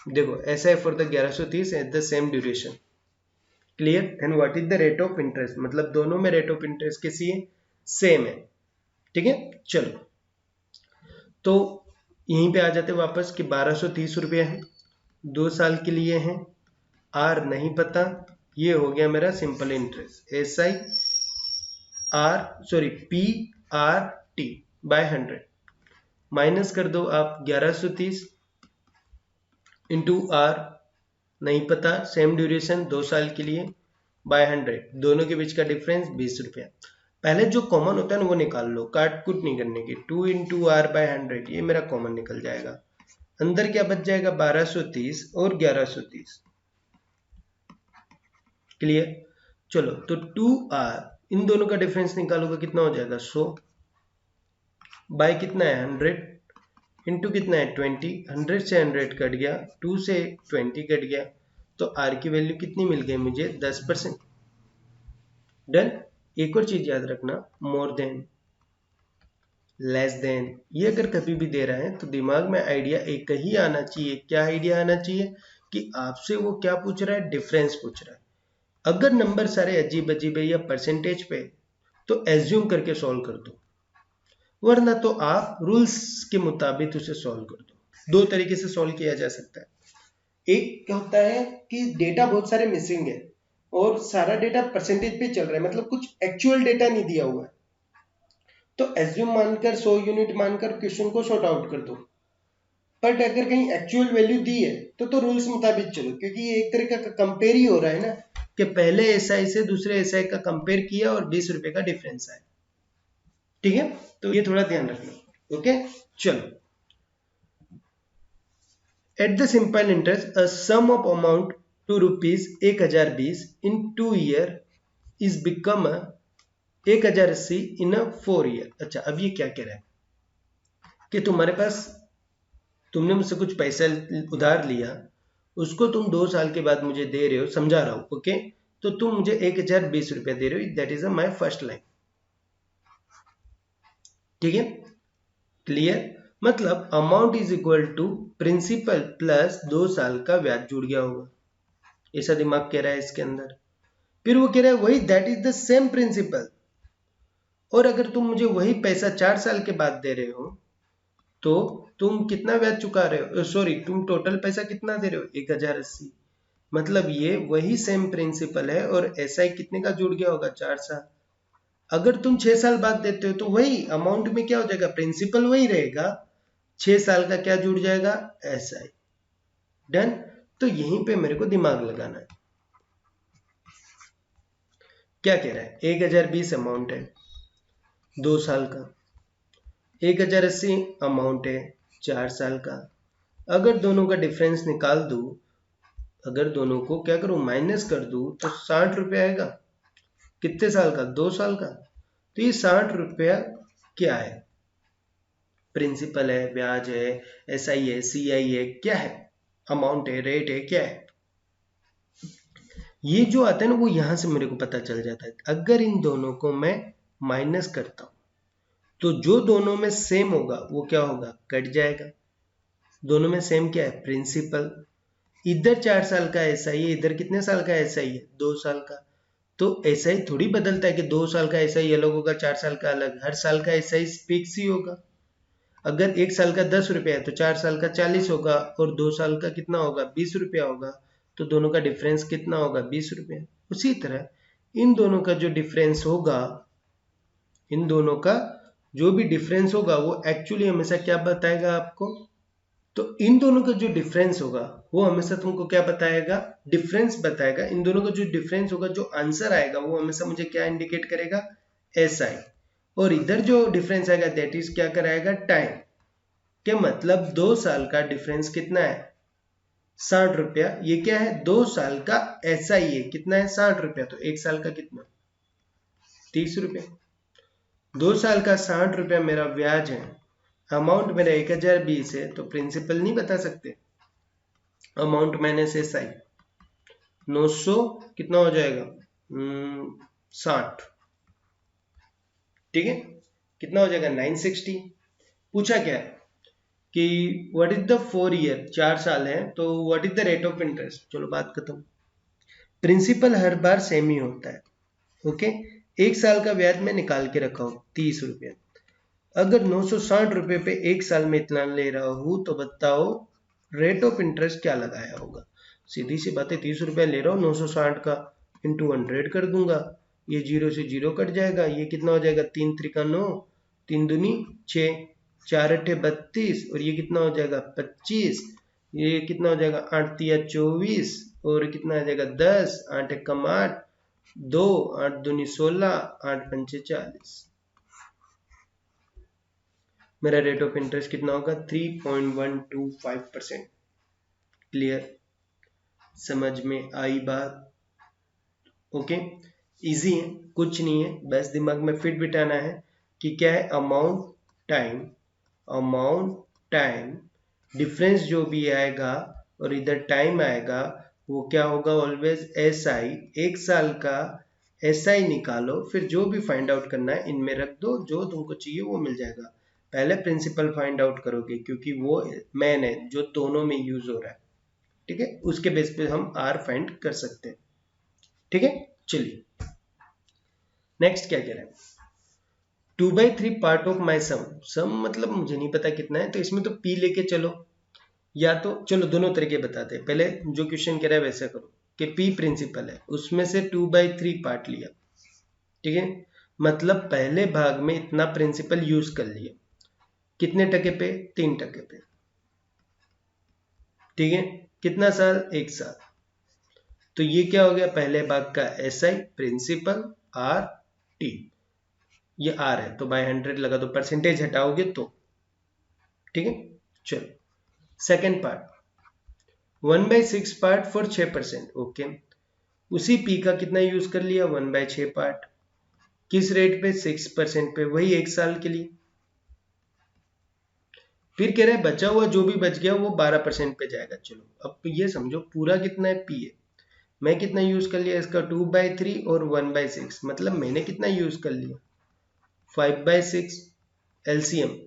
देखो SI for the 1130 at the same duration. Clear. And what is the rate of interest, मतलब दोनों में रेट ऑफ इंटरेस्ट कैसी है, सेम है। ठीक है, चलो तो यहीं पे आ जाते वापस कि 1230 रुपये है, 2 साल के लिए है, आर नहीं पता, ये हो गया मेरा simple interest, SI R sorry PRT by 100, minus कर दो आप 1130 इंटू आर नहीं पता, सेम ड्यूरेशन 2 साल के लिए, बाय 100, दोनों के बीच का डिफरेंस 20 रुपया। पहले जो कॉमन होता है ना वो निकाल लो, काट कुट नहीं करने की, 2 इंटू आर बाय 100, ये मेरा कॉमन निकल जाएगा। अंदर क्या बच जाएगा 1230 और 1130। क्लियर। चलो तो 2R, इन दोनों का डिफरेंस निकालोगे कितना हो जाएगा 100, बाय कितना है 100, इंटू कितना है 20, 100 से 100 कट गया, 2 से 20 कट गया, तो R की वैल्यू कितनी मिल गई मुझे 10%। डन। एक और चीज याद रखना, मोर देन लेस देन, ये अगर कभी भी दे रहा है तो दिमाग में आइडिया एक ही आना चाहिए। क्या आइडिया आना चाहिए कि आपसे वो क्या पूछ रहा है, डिफरेंस पूछ रहा है। अगर नंबर सारे अजीब अजीब है या परसेंटेज पे, तो एज्यूम करके सॉल्व कर दो, वरना तो आप रूल्स के मुताबिक उसे सॉल्व कर दो। 2 तरीके से सॉल्व किया जा सकता है। एक क्या होता है कि डेटा बहुत सारे मिसिंग है और सारा डेटा परसेंटेज पे चल रहा है, मतलब कुछ एक्चुअल डेटा नहीं दिया हुआ है, तो एज्यूम मानकर 100 यूनिट मानकर क्वेश्चन को सॉर्ट आउट कर दो। बट अगर कहीं एक्चुअल वैल्यू दी है तो रूल्स मुताबिक चलो, क्योंकि ये एक तरह का कंपेयर ही हो रहा है ना, कि पहले SI से दूसरे SI का कंपेयर किया और 20 रुपए का डिफरेंस आया। ठीक है, तो ये थोड़ा ध्यान रखना। ओके, चलो at the simple interest a sum of amount to rupees 1020 in 2 year is become 1080 in 4 year. अच्छा, अब ये क्या कह रहा है कि तुम्हारे पास तुमने मुझसे कुछ पैसा उधार लिया, उसको तुम 2 साल के बाद मुझे दे रहे हो, समझा रहा हूं, ओके, तो तुम मुझे 1020 रुपया दे रहे हो, that is my first line. ठीक है, क्लियर? मतलब amount is equal to principal plus 2 साल का ब्याज जुड़ गया होगा, ऐसा दिमाग कह रहा है इसके अंदर। फिर वो कह रहा है वही that is the same principal, और अगर तुम मुझे वही पैसा 4 साल के बाद दे रहे हो तो तुम कितना ब्याज चुका रहे हो, सॉरी तुम टोटल पैसा कितना दे रहे हो, 1080। मतलब ये वही सेम प्रिंसिपल है, और एसआई कितने का जुड़ गया होगा, 4 साल। अगर तुम 6 साल बाद देते हो तो वही अमाउंट में क्या हो जाएगा, प्रिंसिपल वही रहेगा, 6 साल का क्या जुड़ जाएगा, एसआई। डन। तो यहीं पे मेरे को दिमाग लगाना है। क्या कह रहा है, 1020 अमाउंट है 2 साल का, 1080 अमाउंट है 4 साल का। अगर दोनों का डिफरेंस निकाल दूं, अगर दोनों को क्या करूं, माइनस कर दूं, तो 60 रुपया आएगा। कितने साल का, 2 साल का। तो ये 60 रुपया क्या है, प्रिंसिपल है, ब्याज है, एसआई है, सीआई है, क्या है, अमाउंट है, रेट है, क्या है। ये जो आता है ना, वो यहां से मेरे को पता चल जाता है। अगर इन दोनों को मैं माइनस करता हूं तो जो दोनों में सेम होगा वो क्या होगा, कट जाएगा। दोनों में सेम क्या है, प्रिंसिपल। इधर 4 साल का एसआई है, इधर कितने साल का एसआई है, 2 साल का। तो एसआई थोड़ी बदलता है कि 2 साल का एसआई अलग होगा, 4 साल का अलग। हर साल का एसआई फिक्स ही होगा। अगर 1 साल का 10 रुपया है तो 4 साल का 40 होगा, और 2 साल का कितना होगा, 20 रुपया होगा। तो दोनों का डिफरेंस कितना होगा, 20 रुपया। उसी तरह इन दोनों का जो डिफरेंस होगा, इन दोनों का जो भी डिफरेंस होगा वो एक्चुअली हमेशा क्या बताएगा आपको, तो इन दोनों का जो डिफरेंस होगा वो हमेशा तुमको क्या बताएगा, डिफरेंस बताएगा। इन दोनों का जो डिफरेंस होगा, जो आंसर आएगा वो हमेशा मुझे क्या इंडिकेट करेगा, एसआई। और इधर जो डिफरेंस आएगा दैट इज क्या कराएगा, टाइम। के मतलब 2 साल का डिफरेंस कितना है, 60 रुपया। ये क्या है, 2 साल का एसआई है, कितना है, 60 रुपया। तो 1 साल का कितना, 30 रुपया। 2 साल का 60 रुपया मेरा ब्याज है, अमाउंट मेरा 1020 है, तो प्रिंसिपल नहीं बता सकते, अमाउंट माइनस एसआई, 900 कितना हो जाएगा, 60। ठीक है, कितना हो जाएगा, 960। पूछा क्या है कि व्हाट इज द 4 ईयर, 4 साल है, तो what is the rate of interest. चलो बात खत्म। प्रिंसिपल हर बार सेम ही होता है, ओके। 1 साल का ब्याज मैं निकाल के रखा हूं 30 रुपया। अगर 960 रुपए पे 1 साल में इतना ले रहा हूं तो बताओ रेट ऑफ इंटरेस्ट क्या लगाया होगा। सीधी सी बात है, 30 रुपया ले रहा हूँ, 960 का इंटू 100 कर दूंगा, ये 0 से 0 कट जाएगा। ये कितना हो जाएगा, 3 त्रिका 9, 3 दूनी 6, 4 अठे 32, और ये कितना हो जाएगा 25। ये कितना हो जाएगा, 8 तिया 24, और कितना आ जाएगा 10, 8 एकम 8, 2, 8 दूनी 16, 8 पंचे 40। मेरा रेट ऑफ इंटरेस्ट कितना होगा, 3.125%। क्लियर, समझ में आई बात, ओके। इजी है, कुछ नहीं है, बस दिमाग में फिट बिठाना है कि क्या है, amount time, amount time, difference जो भी आएगा और इधर टाइम आएगा वो क्या होगा, ऑलवेज एसआई। 1 साल का एसआई निकालो, फिर जो भी फाइंड आउट करना है इनमें रख दो, जो तुमको चाहिए वो मिल जाएगा। पहले प्रिंसिपल फाइंड आउट करोगे क्योंकि वो मेन है जो दोनों में यूज हो रहा है, ठीक है। उसके बेस पे हम आर फाइंड कर सकते हैं, ठीक है। चलिए नेक्स्ट क्या कह रहा है, 2/3 पार्ट ऑफ माई सम। सम मतलब मुझे नहीं पता कितना है, तो इसमें तो पी लेके चलो, या तो चलो दोनों तरीके बताते हैं। पहले जो क्वेश्चन कह रहा है वैसा करो कि पी प्रिंसिपल है, उसमें से 2/3 पार्ट लिया, ठीक है। मतलब पहले भाग में इतना प्रिंसिपल यूज कर लिया, कितने टके पे, 3% पे, ठीक है। कितना साल, 1 साल। तो ये क्या हो गया, पहले भाग का एसआई प्रिंसिपल आर टी, ये आर है तो बाय 100 लगा दो, परसेंटेज हटाओगे तो, ठीक है। चलो second part, 1/6 part for 6%, okay. उसी पी का कितना यूज कर लिया, 1/6 पार्ट, किस रेट पे, 6% पे, वही 1 साल के लिए। फिर कह रहा है बचा हुआ जो भी बच गया वो 12% पे जाएगा। चलो अब ये समझो पूरा कितना है, पी है। मैं कितना यूज कर लिया इसका, 2/3 और 1/6, मतलब मैंने कितना यूज कर लिया, 5/6 एलसीएम।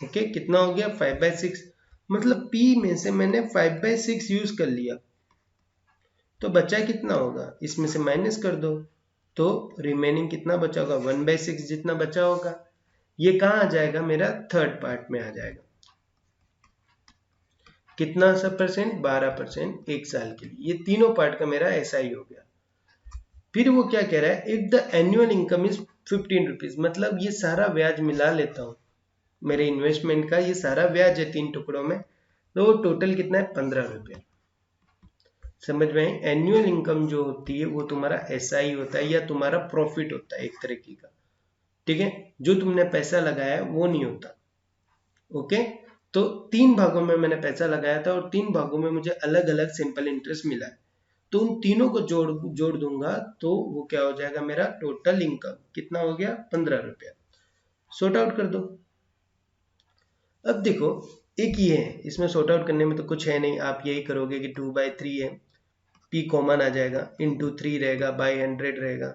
ओके, कितना हो गया 5/6, मतलब P में से मैंने 5/6 यूज कर लिया। तो बचा कितना होगा, इसमें से माइनस कर दो, तो रिमेनिंग कितना बचा होगा, 1/6 जितना बचा होगा। ये कहाँ आ जाएगा, मेरा थर्ड पार्ट में आ जाएगा। कितना सा परसेंट, 12% एक साल के लिए। ये तीनों पार्ट का मेरा SI हो गया। फिर वो क्या कह रहा है, if the annual income is 15 rupees, मतलब ये सारा ब्याज मिला लेता हूँ, मेरे इन्वेस्टमेंट का ये सारा ब्याज है 3 टुकड़ों में, तो टोटल कितना है 15 रुपये। समझ में, एनुअल इनकम जो होती है वो तुम्हारा SI होता है या तुम्हारा प्रॉफिट होता है एक तरीके का। ठीक है, जो तुमने पैसा लगाया है वो नहीं होता। ओके, तो 3 भागों में मैंने पैसा लगाया था और 3 भागों में मुझे अलग अलग सिंपल इंटरेस्ट मिला है। तो उन तीनों को जोड़ दूंगा तो वो क्या हो जाएगा, मेरा टोटल इनकम कितना हो गया, 15 रुपया। सॉर्ट आउट कर दो। अब देखो एक ये है, इसमें सॉर्ट आउट करने में तो कुछ है नहीं, आप यही करोगे कि 2/3 है, P कॉमन आ जाएगा, इंटू 3 रहेगा, बाई 100 रहेगा,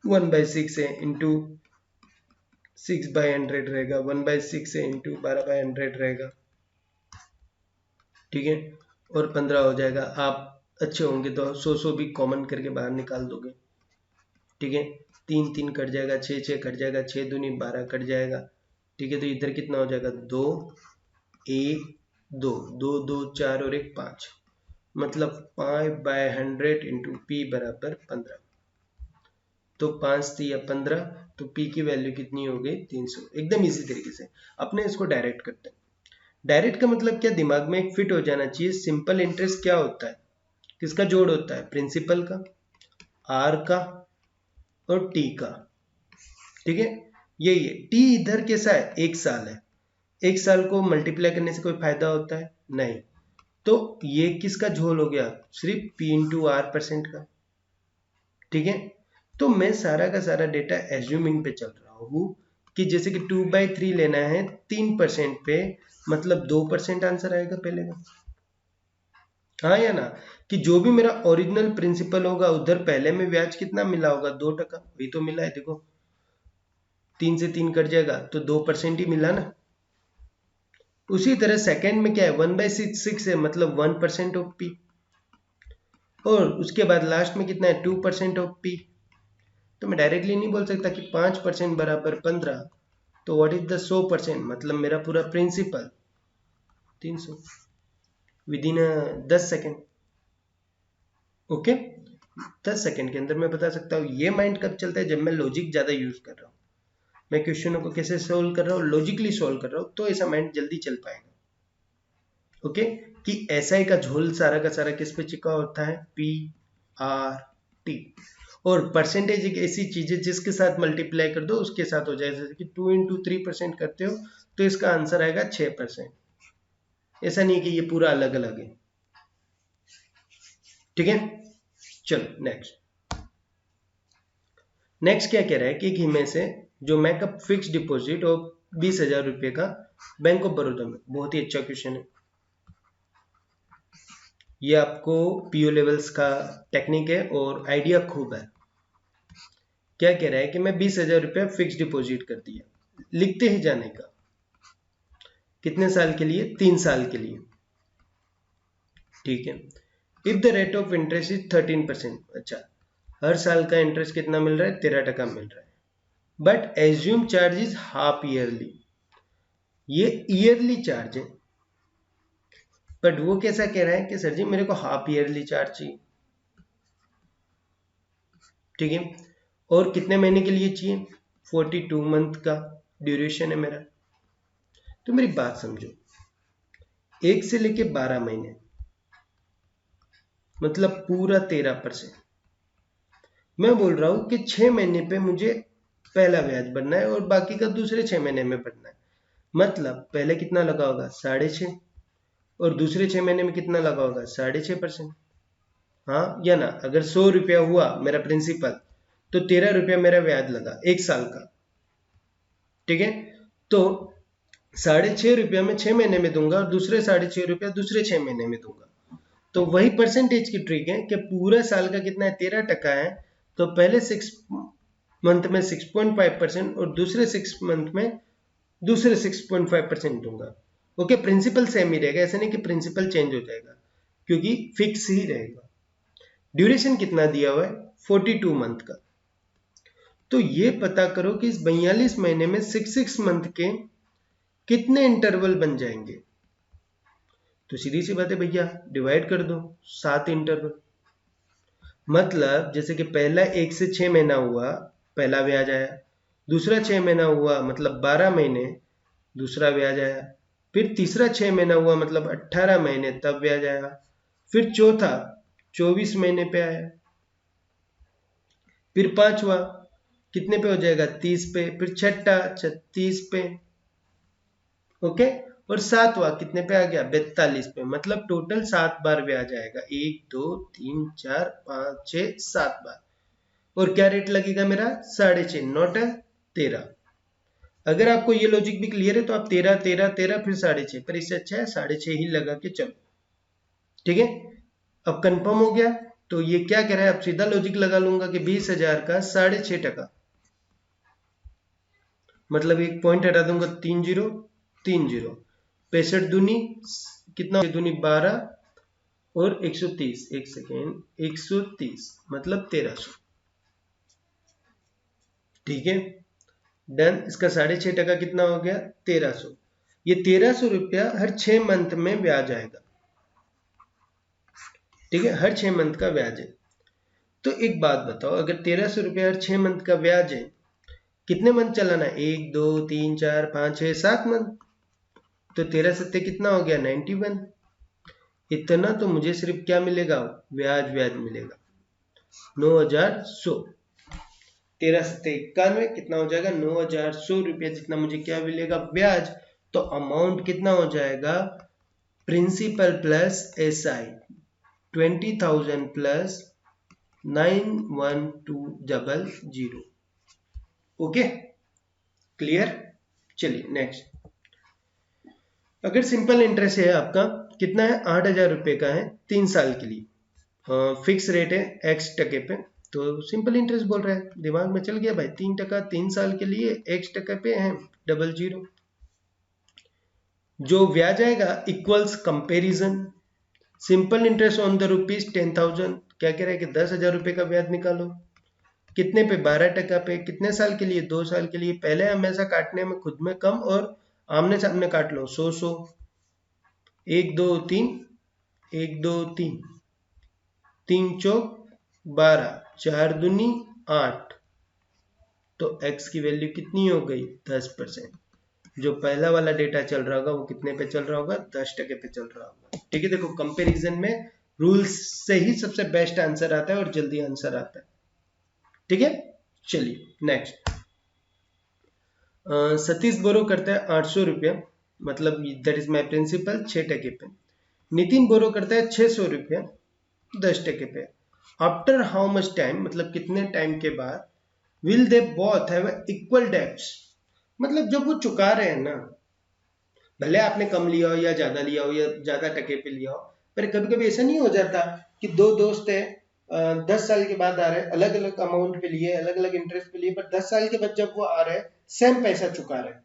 1/6 है, इंटू 6/100 रहेगा, 1/6 है, इंटू 12/100 रहेगा। ठीक है, और 15 हो जाएगा। आप अच्छे होंगे तो 100 भी कॉमन करके बाहर निकाल दोगे। ठीक है, 3 3 कट जाएगा, 6 6 कट जाएगा, 6 दूनी 12 कट जाएगा। ठीक है, तो इधर कितना हो जाएगा, 2 1 2 2 2 4 और 1 5, मतलब 5/100 इंटू P बराबर 15। तो 5 या 15, तो P की वैल्यू कितनी हो गई, 300। एकदम इसी तरीके से अपने इसको डायरेक्ट करते हैं। डायरेक्ट का मतलब क्या, दिमाग में एक फिट हो जाना चाहिए। सिंपल इंटरेस्ट क्या होता है, किसका जोड़ होता है, प्रिंसिपल का, आर का और टी का। ठीक है, यही है। टी इधर कैसा है, 1 साल है, 1 साल को मल्टीप्लाई करने से कोई फायदा होता है नहीं, तो ये किसका झोल हो गया, सिर्फ P इंटू आर परसेंट का। ठीक है, तो मैं सारा का सारा डेटा एज्यूमिंग पे चल रहा हूँ कि जैसे कि 2/3 लेना है 3% पे, मतलब 2% आंसर आएगा पहले का। हाँ या ना, कि जो भी मेरा ओरिजिनल प्रिंसिपल होगा उधर पहले में ब्याज कितना मिला होगा, 2%। वही तो मिला है, देखो 3 से 3 कट जाएगा तो 2% ही मिला ना। उसी तरह सेकंड में क्या है, 1/6 है, मतलब 1% ऑफ P, और उसके बाद लास्ट में कितना है, 2% ऑफ P। तो मैं डायरेक्टली नहीं बोल सकता कि 5% बराबर 15, तो व्हाट इज द 100%, मतलब मेरा पूरा principal 300 within 10 second. Okay, 10 second के अंदर मैं बता सकता हूँ। ये माइंड कब चलता है, जब मैं लॉजिक ज्यादा यूज कर रहा हूँ, मैं क्वेश्चनों को कैसे सोल्व कर रहा हूँ, लॉजिकली सोल्व कर रहा हूँ, तो ऐसा माइंड जल्दी चल पाएगा। ओके, कि SI का झोल सारा का सारा किस पे चिपका होता है, PRT, और परसेंटेज एक ऐसी चीज है जिसके साथ मल्टीप्लाई कर दो उसके साथ हो जाए। जैसे कि 2 इंटू 3% करते हो तो इसका आंसर आएगा 6%। ऐसा नहीं कि ये पूरा अलग अलग है। ठीक है, चलो नेक्स्ट क्या कह रहा है कि एक में से जो मैकअप फिक्स डिपॉजिट और 20,000 रुपये का बैंक ऑफ बड़ौदा में, बहुत ही अच्छा क्वेश्चन है ये, आपको PO लेवल्स का टेक्निक है और आइडिया खूब है। क्या कह रहा है कि मैं 20,000 रुपया फिक्स डिपॉजिट कर दिया, लिखते ही जाने का, कितने साल के लिए, 3 साल के लिए। ठीक है, if the rate of interest is 13%, अच्छा हर साल का इंटरेस्ट कितना मिल रहा है, 13% मिल रहा है, but assume charge is half yearly, ये ईयरली चार्ज है, बट वो कैसा कह रहा है कि सर जी मेरे को हाफ ईयरली चार्ज चाहिए। ठीक है, और कितने महीने के लिए चाहिए, 42 मंथ का ड्यूरेशन है मेरा। तो मेरी बात समझो, 1 से लेके 12 महीने, मतलब पूरा 13%। मैं बोल रहा हूं कि 6 महीने पे मुझे पहला ब्याज भरना है और बाकी का दूसरे 6 महीने में भरना है। मतलब पहले कितना लगा होगा, 6.5, और दूसरे 6 महीने में कितना लगा होगा, 6.5%। हाँ या ना, अगर 100 रुपया हुआ मेरा प्रिंसिपल तो 13 रुपया मेरा ब्याज लगा 1 साल का। ठीक है, तो ₹6.5 में 6 महीने में दूंगा और दूसरे ₹6.5 दूसरे 6 महीने में दूंगा। तो वही परसेंटेज की ट्रिक है कि पूरा साल का कितना है, 13% है, तो पहले 6 मंथ में 6.5% और दूसरे 6 मंथ में दूसरे 6.5% दूंगा। ओके, प्रिंसिपल सेम ही रहेगा, ऐसा नहीं कि प्रिंसिपल चेंज हो जाएगा, क्योंकि फिक्स ही रहेगा। ड्यूरेशन कितना दिया हुआ है, 42 मंथ का। तो ये पता करो कि इस 42 महीने में 6 मंथ के कितने इंटरवल बन जाएंगे। तो सीधी सी बात है भैया, डिवाइड कर दो 7 इंटरवल। मतलब जैसे कि पहला 1 से 6 महीना हुआ, पहला ब्याज आया, दूसरा 6 महीना हुआ मतलब 12 महीने, दूसरा ब्याज आया, फिर तीसरा 6 महीना हुआ मतलब 18 महीने, तब ब्याज आया, फिर चौथा 24 महीने पे आया, फिर पांचवा कितने पे हो जाएगा, 30 पे, फिर छठा 36 पे, ओके, और सातवां कितने पे आ गया, 42 पे। मतलब टोटल 7 बार ब्याज आएगा, 1 2 3 4 5 6 7 बार। और क्या रेट लगेगा मेरा, 6.5, नॉट 13। अगर आपको ये लॉजिक भी क्लियर है तो आप 13 13 13 फिर 6.5, पर इससे अच्छा है 6.5 ही लगा के चलो। ठीक है, अब कंफर्म हो गया। तो ये क्या कह रहा है, अब सीधा लॉजिक लगा लूंगा कि 20,000 का 6.5%, मतलब एक पॉइंट हटा दूंगा, 3 0 3 0, 65 दूनी कितना, दूनी 12 और 130, एक सेकेंड, 130 मतलब 1300। ठीक है, डन। इसका 6.5% कितना हो गया, 1300। ये 1300 रुपया हर 6 मंथ में ब्याज आएगा। ठीक है, हर 6 मंथ का ब्याज है। तो एक बात बताओ, अगर 1300 रुपया हर 6 मंथ का ब्याज है, कितने मंथ चलाना है, 1 2 3 4 5 6 7 मंथ। तो 13 सत्ते कितना हो गया, 91। इतना तो मुझे सिर्फ क्या मिलेगा, ब्याज ब्याज मिलेगा, 9100। 13 सत्ते 91, कितना हो जाएगा, 9100 रुपया जितना मुझे क्या मिलेगा, ब्याज। तो अमाउंट कितना हो जाएगा, principal plus SI 20,000 plus 91200। Okay, clear. चलिए नेक्स्ट। अगर सिंपल इंटरेस्ट है आपका, कितना है, 8,000 रुपये का है 3 साल के लिए, फिक्स रेट है X% पे। तो सिंपल इंटरेस्ट बोल रहा है, दिमाग में चल गया भाई, 3% 3 साल के लिए X% पे है, 00। जो ब्याज आएगा equals comparison, simple interest on the ₹10,000। क्या कह रहा है कि 10,000 रुपये का ब्याज निकालो, कितने पे, 12% पे, कितने साल के लिए, 2 साल के लिए। पहले हमेशा काटने में खुद में कम और आमने सामने काट लो, 100 1 2 3 1 2 3 3 चौक 12, 4 दूनी 8। तो x की वैल्यू कितनी हो गई, 10%। जो पहला वाला डेटा चल रहा होगा वो कितने पे चल रहा होगा, 10% पे चल रहा होगा। ठीक है, देखो कंपैरिजन में रूल्स से ही सबसे बेस्ट आंसर आता है और जल्दी आंसर आता है। ठीक है, चलिए नेक्स्ट। सतीश बोरो करता है 800 रुपया, मतलब दैट इज माई प्रिंसिपल, 6% पे। नितिन बोरो करता है 600 रुपया 10% पे। आफ्टर हाउ मच टाइम, मतलब कितने टाइम के बाद, will they both have equal debts. मतलब जब वो चुका रहे हैं ना, भले आपने कम लिया हो या ज्यादा टके पे लिया हो, पर कभी कभी ऐसा नहीं हो जाता कि दो दोस्त है, 10 साल के बाद आ रहे हैं, अलग अलग अमाउंट पे लिए, अलग अलग इंटरेस्ट पे लिए, पर 10 साल के बाद जब वो आ रहे हैं सेम पैसा चुका रहे हैं,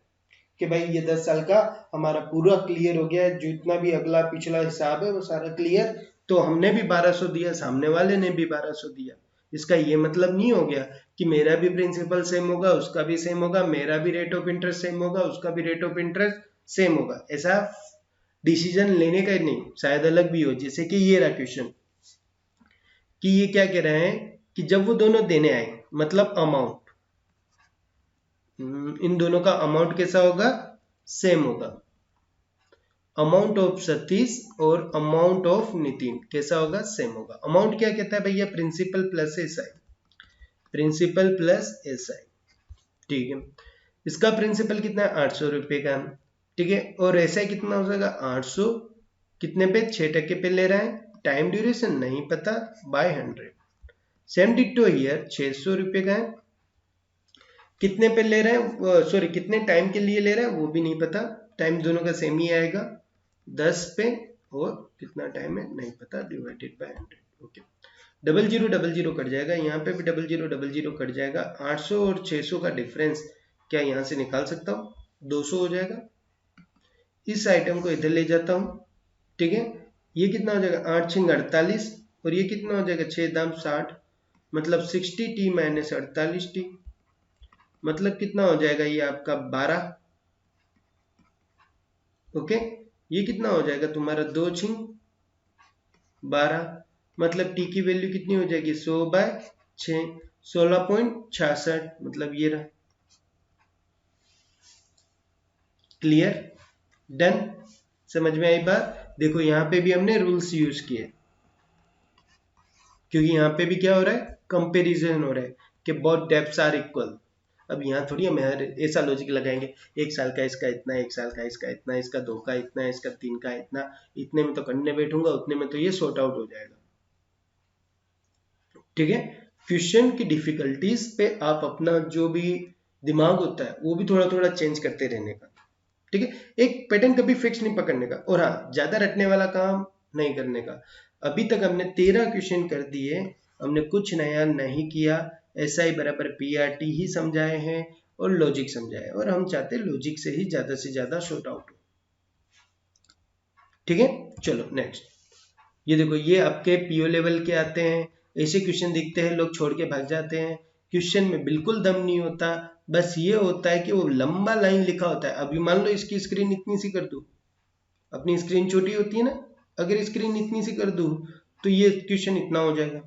कि भाई ये 10 साल का हमारा पूरा क्लियर हो गया है, जितना भी अगला पिछला हिसाब है वो सारा क्लियर। तो हमने भी 1200 दिया, सामने वाले ने भी 1200 दिया। इसका ये मतलब नहीं हो गया कि मेरा भी प्रिंसिपल सेम होगा, उसका भी सेम होगा, मेरा भी रेट ऑफ इंटरेस्ट सेम होगा, उसका भी रेट ऑफ इंटरेस्ट सेम होगा। ऐसा डिसीजन लेने का ही नहीं, शायद अलग भी हो। जैसे कि ये रहा क्वेश्चन, कि ये क्या कह रहे हैं कि जब वो दोनों देने आए, मतलब अमाउंट, इन दोनों का अमाउंट कैसा होगा, सेम होगा। अमाउंट ऑफ सतीश और अमाउंट ऑफ नितिन कैसा होगा, सेम होगा। अमाउंट क्या कहता है भैया, principal plus SI, principal plus SI। ठीक है, इसका प्रिंसिपल कितना है, 800 रुपये का। ठीक है, और SI कितना हो जाएगा, 800 कितने पे, 6% पे ले रहा है, टाइम ड्यूरेशन नहीं पता, बाय 100। सेम डिट्टो हियर, 600 रुपये का है, कितने पे ले रहे हैं, सॉरी कितने टाइम के लिए ले रहे हैं वो भी नहीं पता, टाइम दोनों का सेम ही आएगा 10 पे, और कितना टाइम है नहीं पता, डिवाइडेड बाय 100। ओके, 0000 कट जाएगा, यहाँ पे भी 0000 कट जाएगा। 800 और 600 का डिफरेंस क्या यहाँ से निकाल सकता हूँ? 200 हो जाएगा। इस आइटम को इधर ले जाता हूँ, ठीक है। ये कितना हो जाएगा? 8 6 48, और ये कितना हो जाएगा? 6 दाम 60, मतलब 60t माइनस 48t, मतलब कितना हो जाएगा? ये आपका 12। ओके, ये कितना हो जाएगा तुम्हारा? 2 6 12, मतलब t की वैल्यू कितनी हो जाएगी? 100/6, 16.66, मतलब ये रहा। क्लियर? डन? समझ में आई बात? देखो यहाँ पे भी हमने रूल्स यूज किए, क्योंकि यहाँ पे भी क्या हो रहा है? कंपैरिजन हो रहा है कि बोथ डेप्थ्स आर इक्वल। अब यहाँ थोड़ी हम ऐसा लॉजिक लगाएंगे, 1 साल का इसका इतना, 1 साल का इसका इतना, इसका 2 का इतना, इसका 3 का इतना, इतने में तो करने बैठूंगा, उतने में तो ये सॉर्ट आउट हो जाएगा। ठीक है, क्वेश्चन की डिफिकल्टीज पे आप अपना जो भी दिमाग होता है वो भी थोड़ा थोड़ा चेंज करते रहने का। ठीक है, एक पैटर्न कभी फिक्स नहीं पकड़ने का, और हाँ, ज्यादा रटने वाला काम नहीं करने का। अभी तक हमने 13 क्वेश्चन कर दिए, हमने कुछ नया नहीं किया, SI बराबर PRT ही समझाए हैं और लॉजिक समझाए, और हम चाहते हैं लॉजिक से ही ज्यादा से ज्यादा शॉर्ट आउट हो। ठीक है, चलो नेक्स्ट। ये देखो, ये आपके PO लेवल के आते हैं, ऐसे क्वेश्चन दिखते हैं, लोग छोड़ के भाग जाते हैं। क्वेश्चन में बिल्कुल दम नहीं होता, बस ये होता है कि वो लंबा लाइन लिखा होता है। अभी मान लो इसकी स्क्रीन इतनी सी कर दूं, अपनी स्क्रीन छोटी होती है ना, अगर स्क्रीन इतनी सी कर दूं तो ये क्वेश्चन इतना हो जाएगा,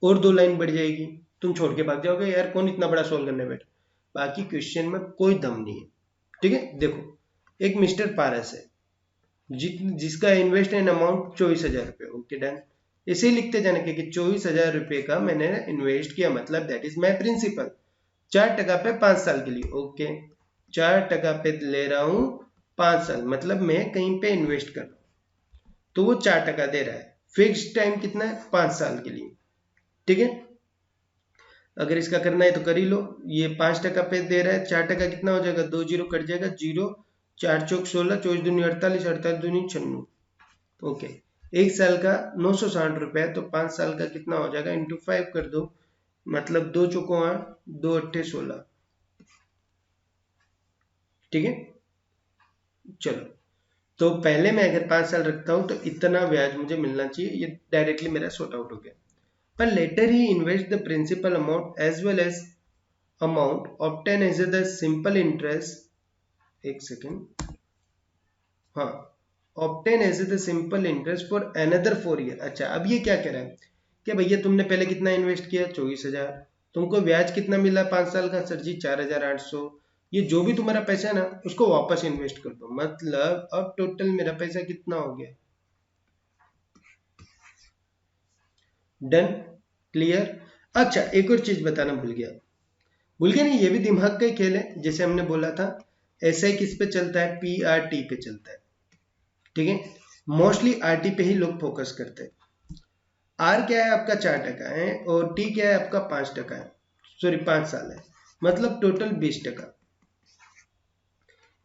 और 2 लाइन बढ़ जाएगी, तुम छोड़ के भाग जाओगे, यार कौन इतना बड़ा सॉल्व करने बैठा। बाकी क्वेश्चन में कोई दम नहीं है। ठीक है, देखो, एक मिस्टर पारस है जिसका इन्वेस्टमेंट अमाउंट 24,000 रुपये। Okay, done. इसे लिखते जाने के कि 24,000 रुपये का मैंने इन्वेस्ट किया, मतलब दैट इज माई प्रिंसिपल, 4% पे 5 साल के लिए। ओके, 4% पे ले रहा हूं 5 साल, मतलब मैं कहीं पे इन्वेस्ट कर रहा हूं, तो वो 4% दे रहा है। फिक्स टाइम कितना है? 5 साल के लिए। ठीक है, अगर इसका करना है तो कर ही लो। ये 5% पे दे रहा है, 4% कितना हो जाएगा? 2 जीरो कट जाएगा, 0 4 चौक 16, 24 दूनी 48, 48 दूनी 96। ओके, 1 साल का 960 रुपए है, तो 5 साल का कितना हो जाएगा? इंटू 5 कर दो, मतलब 2 चौको 8, 2 अट्ठे 16। ठीक है, चलो, तो पहले मैं अगर 5 साल रखता हूं तो इतना ब्याज मुझे मिलना चाहिए, ये डायरेक्टली मेरा सॉर्ट आउट हो गया। पर लेटर ही invest the principal amount as well as amount obtain as the simple interest. एक सेकेंड, हाँ, obtain as the simple interest for another 4 year. अच्छा, अब ये क्या कह रहा है कि भैया तुमने पहले कितना इन्वेस्ट किया? 24,000, तुमको ब्याज कितना मिला 5 साल का? सर जी 4,800। ये जो भी तुम्हारा पैसा है ना, उसको वापस इन्वेस्ट कर दो, मतलब अब टोटल मेरा पैसा कितना हो गया? डन? क्लियर? अच्छा, एक और चीज बताना भूल गया नहीं, ये भी दिमाग का ही खेल है। जैसे हमने बोला था, SI किस पे चलता है? PRT पे चलता है। ठीक है, मोस्टली RT पे ही लोग फोकस करते हैं। R क्या है आपका? 4% है, और T क्या है आपका? 5% है, सॉरी 5 साल है, मतलब टोटल 20%।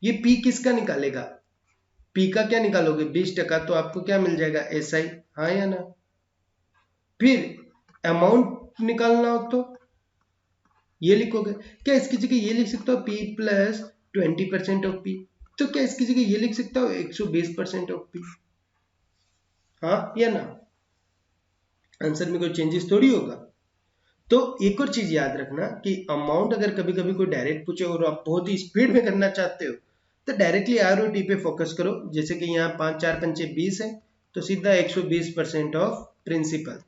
ये P किसका निकालेगा? P का क्या निकालोगे? 20%, तो आपको क्या मिल जाएगा? SI, हाँ या ना? फिर अमाउंट निकालना हो तो ये लिखोगे। क्या इसकी जगह ये लिख सकता हो? P plus 20% of P। तो क्या इसकी जगह ये लिख सकता हो? 120% ऑफ P, हाँ या ना? आंसर में कोई चेंजेस थोड़ी होगा। तो एक और चीज याद रखना कि अमाउंट अगर कभी कभी कोई डायरेक्ट पूछे और आप बहुत ही स्पीड में करना चाहते हो, तो डायरेक्टली R और T पे फोकस करो। जैसे कि यहाँ 5 4 पंचे 20 है, तो सीधा 120% ऑफ प्रिंसिपल।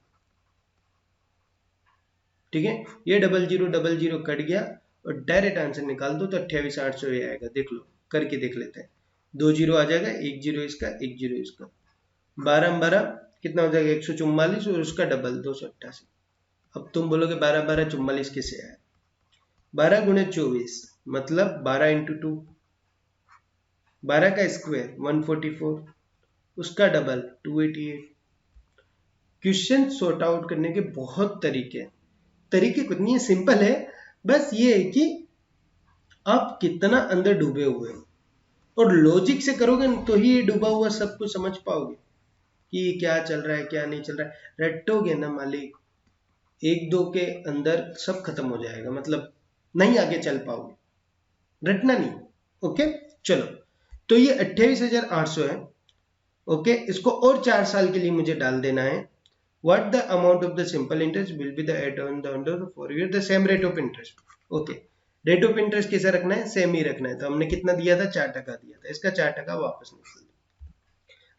ठीक है, ये 0000 कट गया, और डायरेक्ट आंसर निकाल दो तो 28,800 ये आएगा। देख लो, करके देख लेते हैं। 2 जीरो आ जाएगा, 1 जीरो इसका, 1 जीरो इसका, 12 12 कितना हो जाएगा? 144, और उसका डबल 288। अब तुम बोलोगे 12 12 44 किसे आया? 12 गुणे 24, मतलब 12 इंटू 2, 12 का स्क्वायर 144, उसका डबल 288। क्वेश्चन सॉर्ट आउट करने के बहुत तरीके कुछ नहीं है, सिंपल है। बस ये है कि आप कितना अंदर डूबे हुए हो, और लॉजिक से करोगे तो ही ये डूबा हुआ सब कुछ समझ पाओगे कि क्या चल रहा है क्या नहीं चल रहा है। रटोगे ना मालिक, एक दो के अंदर सब खत्म हो जाएगा, मतलब नहीं आगे चल पाओगे, रटना नहीं। ओके चलो, तो ये 28,800 है। ओके, इसको और 4 साल के लिए मुझे डाल देना है। What the amount of the simple interest will be the add on the under for year the same rate of interest. Okay, rate of interest कैसे रखना है, सेम ही रखना है। तो हमने कितना दिया था, 4% दिया था, इसका 4% वापस निकल दिया।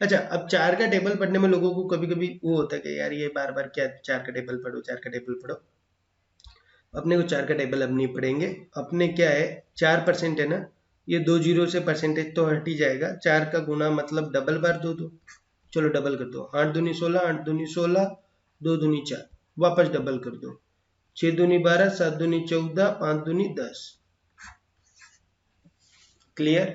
अच्छा, अब 4 का टेबल पढ़ने में लोगों को कभी कभी वो होता है कि यार ये बार बार क्या 4 का टेबल पढ़ो, 4 का टेबल पढ़ो। अपने को 4 का टेबल अब नहीं पढ़ेंगे। अपने क्या है, 4% है ना, ये 2 जीरो से परसेंटेज तो हट ही जाएगा। 4 का गुना मतलब डबल बार 2, चलो डबल कर दो, 8 दूनी 16, 8 दूनी 16, 2 दूनी 4, वापस डबल कर दो, 6 दूनी 12, 7 दूनी 14, 5 दूनी 10। क्लियर।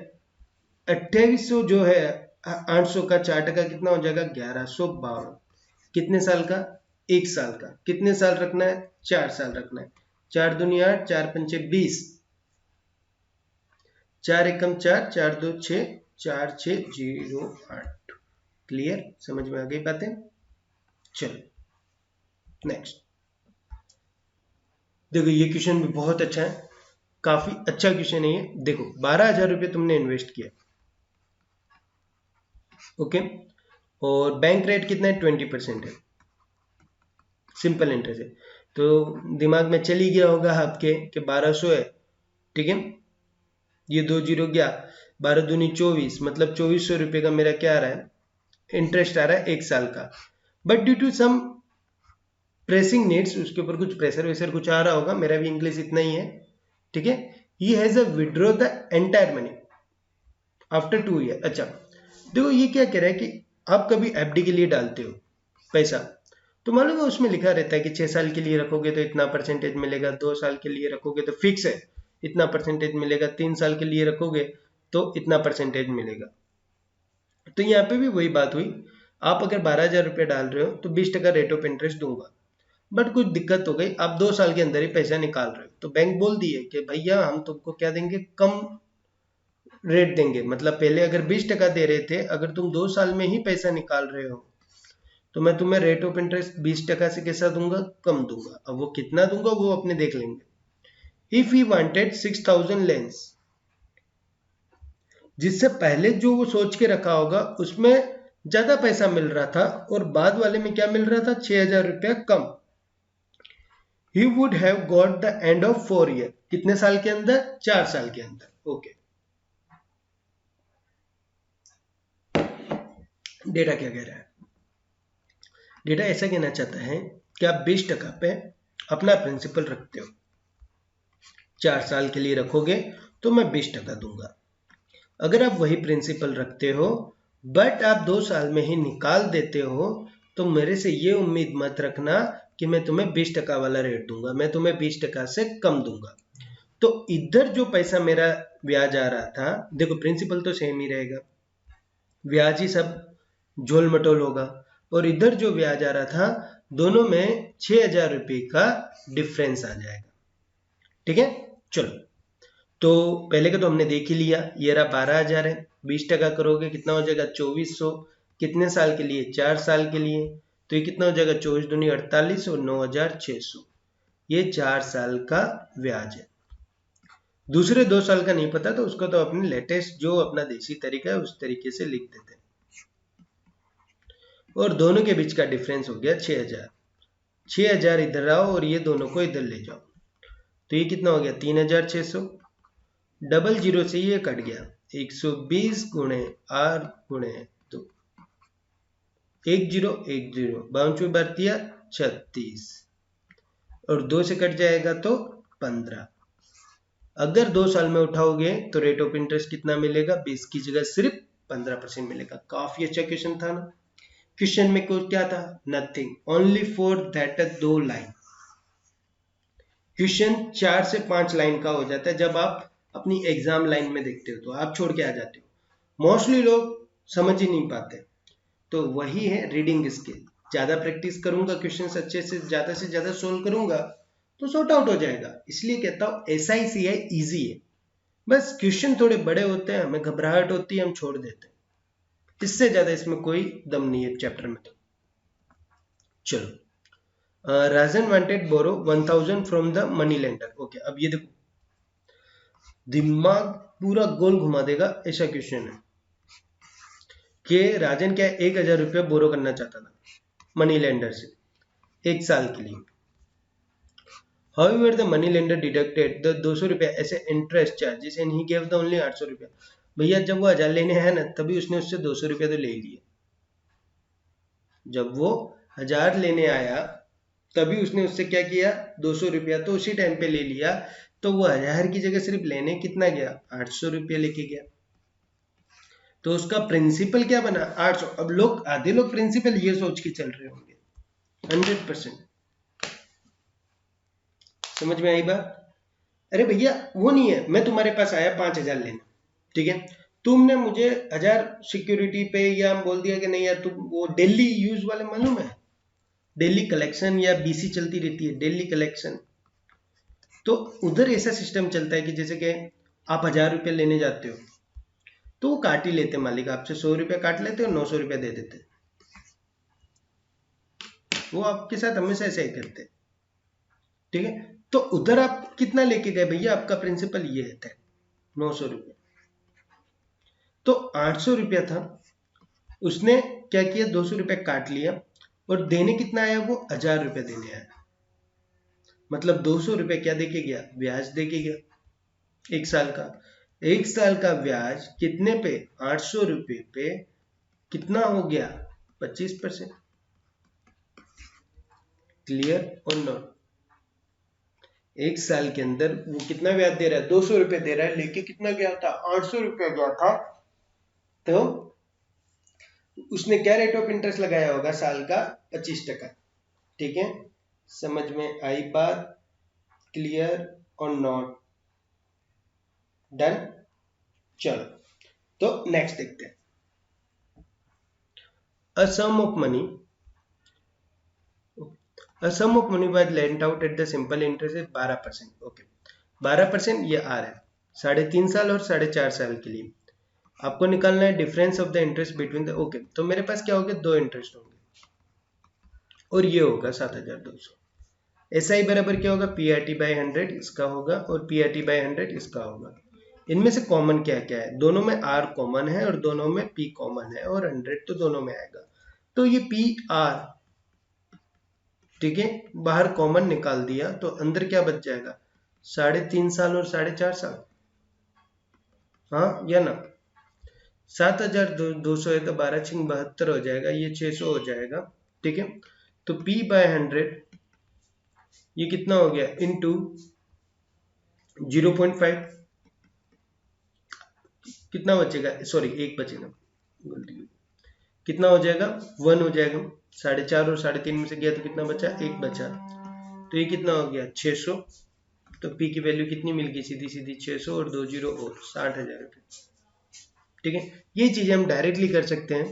2800 जो है 800 का 4% कितना हो जाएगा, 1152। कितने साल का, 1 साल का। कितने साल रखना है, 4 साल रखना है। 4 दूनी 8, 4 पंचे 20, 4 एकम 4, 4 2 6, 4 6 0 8। क्लियर, समझ में आ गई बातें। चलो नेक्स्ट देखो, ये क्वेश्चन भी बहुत अच्छा है, काफी अच्छा क्वेश्चन है ये। देखो 12,000 रुपये तुमने इन्वेस्ट किया, ओके, और बैंक रेट कितना है, 20% है, सिंपल इंटरेस्ट है। तो दिमाग में चल ही गया होगा आपके कि 1200 है, ठीक है, ये 2 जीरो गया, 12 दूनी 24, मतलब 2400 रुपये का मेरा क्या आ रहा है, इंटरेस्ट आ रहा है 1 साल का। But due to some pressing needs, उसके ऊपर कुछ प्रेशर वैसर कुछ आ रहा होगा, मेरा भी इंग्लिश इतना ही है, ठीक है। He has a withdraw the entire money after 2 year. अच्छा देखो, ये क्या कह रहा है कि आप कभी एफडी के लिए डालते हो पैसा, तो मालूम है उसमें लिखा रहता है कि 6 साल के लिए रखोगे तो इतना परसेंटेज मिलेगा, 2 साल के लिए रखोगे तो फिक्स है इतना परसेंटेज मिलेगा, 3 साल के लिए रखोगे तो इतना परसेंटेज मिलेगा। तो यहाँ पे भी वही बात हुई, आप अगर 12,000 रुपये डाल रहे हो तो 20% रेट ऑफ इंटरेस्ट दूंगा। बट कुछ दिक्कत हो गई, आप 2 साल के अंदर ही पैसा निकाल रहे हो, तो बैंक बोल दिए कि भैया हम तुमको क्या देंगे, कम रेट देंगे। मतलब पहले अगर 20% दे रहे थे, अगर तुम 2 साल में ही पैसा निकाल रहे हो तो मैं तुम्हें रेट ऑफ इंटरेस्ट 20% से कैसा दूंगा, कम दूंगा। अब वो कितना दूंगा वो अपने देख लेंगे। इफ ही वांटेड 6,000 लेंस, जिससे पहले जो वो सोच के रखा होगा उसमें ज्यादा पैसा मिल रहा था और बाद वाले में क्या मिल रहा था, 6,000 रुपया कम। He would have got the end of 4 year, कितने साल के अंदर, 4 साल के अंदर। ओके, डेटा क्या कह रहा है, डेटा ऐसा कहना चाहता है कि आप 20% पे अपना प्रिंसिपल रखते हो, 4 साल के लिए रखोगे तो मैं 20% दूंगा। अगर आप वही प्रिंसिपल रखते हो बट आप 2 साल में ही निकाल देते हो, तो मेरे से ये उम्मीद मत रखना कि मैं तुम्हें 20% वाला रेट दूंगा, मैं तुम्हें 20% से कम दूंगा। तो इधर जो पैसा मेरा ब्याज आ रहा था, देखो प्रिंसिपल तो सेम ही रहेगा, ब्याज ही सब झोल मटोल होगा, और इधर जो ब्याज आ रहा था दोनों में 6,000 रुपये का डिफरेंस आ जाएगा, ठीक है। चलो, तो पहले का तो हमने देख ही लिया, ये रहा 12,000 है, 20% करोगे कितना हो जाएगा, 2,400। कितने साल के लिए, 4 साल के लिए, तो ये कितना हो जाएगा, 24 दूनी 48 और 9,600, ये 4 साल का ब्याज है। दूसरे 2 साल का नहीं पता तो उसको तो अपने लेटेस्ट जो अपना देसी तरीका है उस तरीके से लिख देते हैं। और दोनों के बीच का डिफरेंस हो गया 6,000। 6,000 इधर आओ और ये दोनों को इधर ले जाओ, तो ये कितना हो गया, 3,600। डबल जीरो से ये कट गया, 120 गुणे आर गुणे 2, 1 जीरो 1 जीरो, 52 36, और 2 से कट जाएगा तो 15। अगर 2 साल में उठाओगे तो रेट ऑफ इंटरेस्ट कितना मिलेगा, 20 की जगह सिर्फ 15% मिलेगा। काफी अच्छा क्वेश्चन था ना। क्वेश्चन में क्या था, nothing, only for that 2 line. Question 4 से 5 लाइन का हो जाता है, जब आप अपनी एग्जाम लाइन में देखते हो तो आप छोड़ के आ जाते हो, मोस्टली लोग समझ ही नहीं पाते। तो वही है रीडिंग स्किल, ज्यादा प्रैक्टिस करूंगा, क्वेश्चन अच्छे से ज्यादा सोल्व करूंगा तो सॉर्ट आउट हो जाएगा। इसलिए कहता हूं SICI इजी है, बस क्वेश्चन थोड़े बड़े होते हैं, हमें घबराहट होती है, हम छोड़ देते हैं। इससे ज्यादा इसमें कोई दम नहीं है चैप्टर में। तो चलो, Rajan wanted borrow 1000 from the money lender. Okay, अब ये देखो, दिमाग पूरा गोल घुमा देगा ऐसा क्वेश्चन है कि राजन क्या 1000 रुपया बोरो करना चाहता था मनी लेंडर से 1 साल के लिए। However, the money lender deducted the 200 रुपया ऐसे interest charges and he gave the only 800 रुपया। भैया जब वो 1000 लेने आया ना, तभी उसने उससे 200 रुपया तो ले लिए। जब वो 1000 लेने आया तभी उसने उससे क्या किया, 200 रुपया तो उसी टाइम पे ले लिया। तो वो 1000 की जगह सिर्फ लेने कितना गया, 800 रुपया लेके गया। तो उसका प्रिंसिपल क्या बना, 800। अब लोग, आधे लोग प्रिंसिपल ये सोच के चल रहे होंगे, 100% समझ में आई बात। अरे भैया वो नहीं है, मैं तुम्हारे पास आया 5000 लेने, ठीक है, तुमने मुझे 1000 सिक्योरिटी पे या बोल दिया कि नहीं यार तुम वो डेली यूज वाले मालूम है, डेली कलेक्शन या बीसी चलती रहती है, डेली कलेक्शन। तो उधर ऐसा सिस्टम चलता है कि जैसे कि आप 1000 रुपये लेने जाते हो तो वो काट ही लेते, मालिक आपसे 100 रुपया काट लेते और 900 रुपया दे देते। वो आपके साथ हमेशा ऐसा ही करते, ठीक है। तो उधर आप कितना लेके गए भैया, आपका प्रिंसिपल ये है 900 रुपया। तो 800 रुपया था, उसने क्या किया, 200 रुपया काट लिया और देने कितना आया, वो 1000 रुपया देने आया। मतलब 200 रुपया क्या देके गया, ब्याज देके गया 1 साल का। 1 साल का ब्याज कितने पे, 800 रुपये पे कितना हो गया, 25%। क्लियर और नॉट। 1 साल के अंदर वो कितना ब्याज दे रहा है, 200 रुपये दे रहा है, लेके कितना गया था, 800 रुपया गया था। तो उसने क्या रेट ऑफ इंटरेस्ट लगाया होगा, साल का 25%। ठीक है, समझ में आई बात, क्लियर और नॉट, डन। चलो तो नेक्स्ट देखते हैं। A sum of money was lent out at the simple interest is 12%। Okay, 12% ये आ रहा है 3.5 साल और 4.5 साल के लिए। आपको निकालना है difference of the interest between the, okay, तो मेरे पास क्या होगा, 2 इंटरेस्ट होंगे और ये होगा 7200। ऐसा ही बराबर क्या होगा, PRT बाई 100 इसका होगा और PRT बाई 100 इसका होगा। इनमें से कॉमन क्या क्या है, दोनों में R कॉमन है और दोनों में P कॉमन है और 100 तो दोनों में आएगा। तो ये PR, ठीक है, बाहर कॉमन निकाल दिया तो अंदर क्या बच जाएगा, 3.5 साल और 4.5 साल, हाँ या ना। 7200 है तो 12 छिंग 72 हो जाएगा, ये 600 हो जाएगा, ठीक है। तो P बाय 100 ये कितना हो गया, इंटू 0.5, कितना बचेगा, सॉरी 1 बचेगा, गलती, कितना हो जाएगा, 1 हो जाएगा। 4.5 और 3.5 में से गया तो कितना बचा, 1 बचा। तो ये कितना हो गया, 600। तो P की वैल्यू कितनी मिल गई, सीधी सीधी 600 और 2 जीरो और 60,000 रुपये। ठीक है, ये चीजें हम डायरेक्टली कर सकते हैं।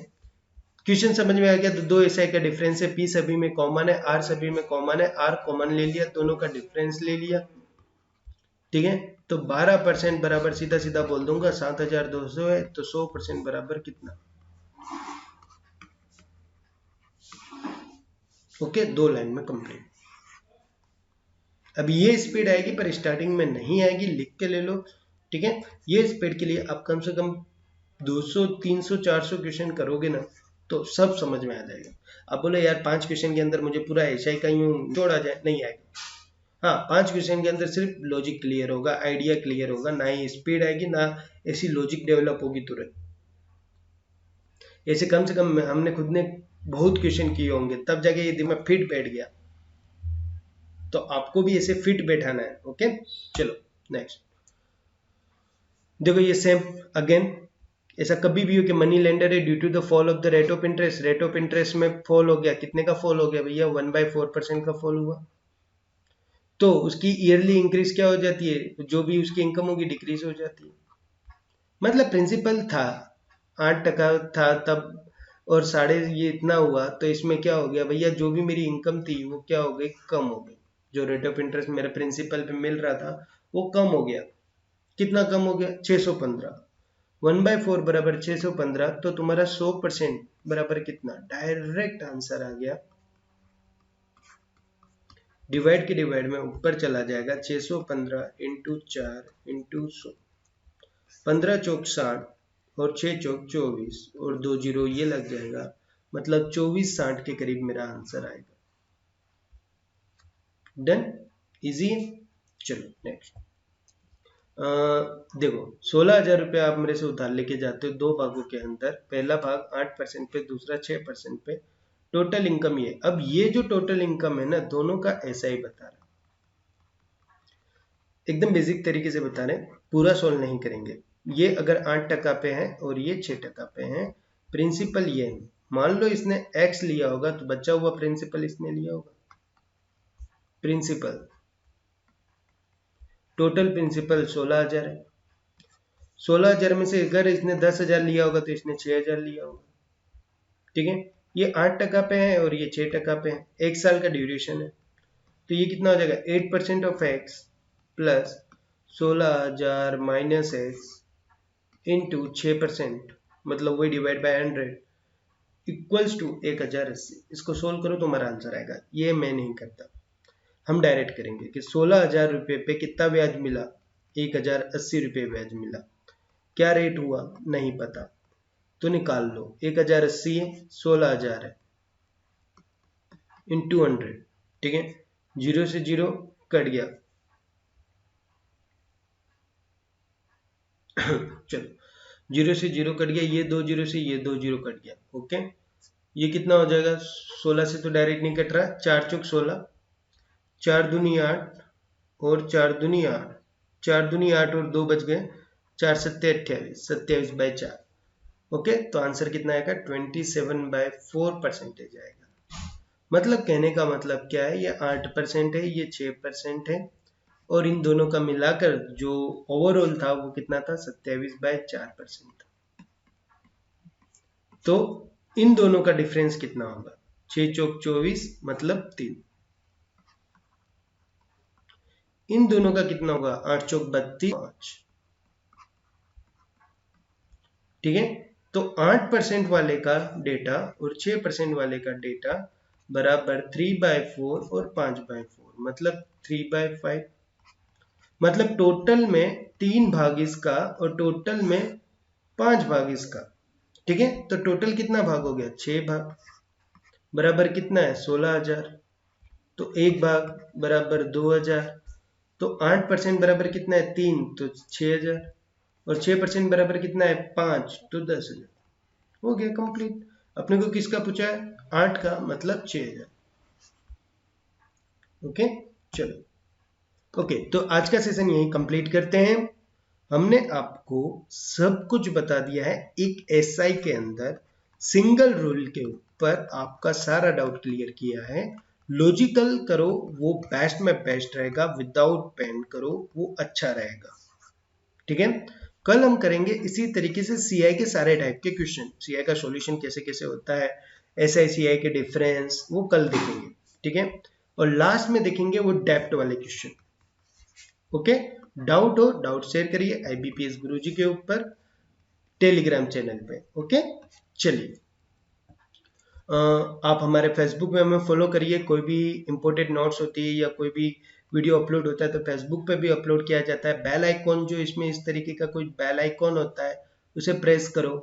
क्वेश्चन समझ में आ गया। तो 2 SI का डिफरेंस है, P सभी में कॉमन है, R सभी में कॉमन है, R कॉमन ले लिया, दोनों का डिफरेंस ले लिया, ठीक है। तो 12% बराबर सीधा सीधा बोल दूंगा 7200 है, तो 100% बराबर कितना, ओके, 2 लाइन में कंप्लीट। अब ये स्पीड आएगी पर स्टार्टिंग में नहीं आएगी, लिख के ले लो, ठीक है। ये स्पीड के लिए आप कम से कम 200 300 400 क्वेश्चन करोगे ना तो सब समझ में आ जाएगा। आप बोले यार 5 क्वेश्चन के अंदर मुझे पूरा ऐसा ही कहीं जोड़ा जाए, नहीं आएगा। हाँ, 5 क्वेश्चन के अंदर सिर्फ लॉजिक क्लियर होगा, आइडिया क्लियर होगा, ना ही स्पीड आएगी, ना ऐसी लॉजिक डेवलप होगी तुरंत। ऐसे कम से कम हमने खुद ने बहुत क्वेश्चन किए होंगे, तब जाके ये दिमाग फिट बैठ गया। तो आपको भी ऐसे फिट बैठाना है, ओके। चलो नेक्स्ट देखो, ये सेम अगेन, ऐसा कभी भी हो कि मनी लेंडर है, due to the fall of the rate of interest, rate of interest में फॉल हो गया, कितने का फॉल हो गया भैया, 1/4% का फॉल हुआ। तो उसकी ईयरली इंक्रीज क्या हो जाती है, जो भी उसकी इनकम होगी डिक्रीज हो जाती है। मतलब प्रिंसिपल था 8% था तब, और साढ़े ये इतना हुआ, तो इसमें क्या हो गया भैया, जो भी मेरी इनकम थी वो क्या हो गई, कम हो गई। जो रेट ऑफ इंटरेस्ट मेरे प्रिंसिपल पे मिल रहा था वो कम हो गया, कितना कम हो गया 615। 1/4 बराबर 615, तो तुम्हारा 100% बराबर कितना, डायरेक्ट आंसर आ गया। डिवाइड के डिवाइड में ऊपर चला जाएगा, 615 इंटू 4 इंटू 100, 15 चौक 60 और 6 चौक 24 और 2 जीरो ये लग जाएगा, मतलब 2460 के करीब मेरा आंसर आएगा। डन, इजी है। चलो नेक्स्ट। देखो 16,000 रुपये आप मेरे से उधार लेके जाते हो दो भागों के अंदर, पहला भाग 8% पे, दूसरा 6% पे, टोटल इनकम ये। अब ये जो टोटल इनकम है ना, दोनों का ऐसा ही बता रहा, एकदम बेसिक तरीके से बता रहे, पूरा सोल्व नहीं करेंगे। ये अगर 8% पे है और ये 6% पे है, प्रिंसिपल ये है, मान लो इसने x लिया होगा तो बचा हुआ प्रिंसिपल इसने लिया होगा। प्रिंसिपल, टोटल प्रिंसिपल 16,000 है। 16,000 में से अगर इसने 10,000 लिया होगा तो इसने 6,000 लिया होगा। ठीक है, ये 8% पे है और ये 6% पे है, एक साल का ड्यूरेशन है, तो ये कितना हो जाएगा 8% of x plus 16,000 minus x into 6%, मतलब वही डिवाइड बाय 100 इक्वल्स टू 1080। इसको सोल्व करो तो हमारा आंसर आएगा। ये मैं नहीं करता, हम डायरेक्ट करेंगे कि 16,000 रुपये पे कितना ब्याज मिला, 1080 रुपये ब्याज मिला। क्या रेट हुआ नहीं पता, तो निकाल लो, 1080 है, 16,000 है, इंटू 100। ठीक है, 0 से 0 कट गया चलो 0 से 0 कट गया, ये 2 0 से ये 2 0 कट गया। ओके, ये कितना हो जाएगा, 16 से तो डायरेक्ट नहीं कट रहा, 4 चौक 16, 4 दूनी 8 और 4 दूनी 8, 4 दूनी 8 और 2 बच गए, 4 सत्ते 28, 27/4। ओके, तो आंसर कितना आएगा 27/4% आएगा। मतलब कहने का मतलब क्या है, ये 8% है, ये 6% है, और इन दोनों का मिलाकर जो ओवरऑल था वो कितना था 27/4%। तो इन दोनों का डिफरेंस कितना होगा, 6 चौक 24 मतलब 3। इन दोनों का कितना होगा, 8 चौक 32 5। ठीक है, तो 8% वाले का डेटा और 6% वाले का डेटा बराबर 3/4 और 5/4, मतलब 3/5। मतलब टोटल में 3 भाग इसका और टोटल में 5 भाग इसका। ठीक है, तो टोटल कितना भाग हो गया, 6 भाग, बराबर कितना है 16,000, तो एक भाग बराबर 2,000, तो 8% बराबर कितना है 3, तो 6,000, और 6% बराबर कितना है 5, तो 10,000। हो गया कंप्लीट। अपने को किसका पूछा है, 8 का, मतलब 6,000। ओके, चलो ओके, तो आज का सेशन यही कंप्लीट करते हैं। हमने आपको सब कुछ बता दिया है एक एसआई के अंदर, सिंगल रूल के ऊपर आपका सारा डाउट क्लियर किया है। लॉजिकल करो वो बेस्ट में बेस्ट रहेगा, विदाउट पेन करो वो अच्छा रहेगा। ठीक है, कल हम करेंगे इसी तरीके से सीआई के सारे टाइप के क्वेश्चन, सीआई का सॉल्यूशन कैसे कैसे होता है, एसआई सीआई के डिफरेंस, वो कल देखेंगे। ठीक है, और लास्ट में देखेंगे वो डेप्थ वाले क्वेश्चन। ओके, डाउट हो डाउट शेयर करिए आईबीपीएस गुरुजी के ऊपर टेलीग्राम चैनल पे। ओके, चलिए आप हमारे फेसबुक में हमें फॉलो करिए, कोई भी इंपोर्टेंट नोट्स होती है या कोई भी वीडियो अपलोड होता है तो फेसबुक पे भी अपलोड किया जाता है। बेल आइकॉन जो इसमें इस तरीके का कोई बेल आइकॉन होता है उसे प्रेस करो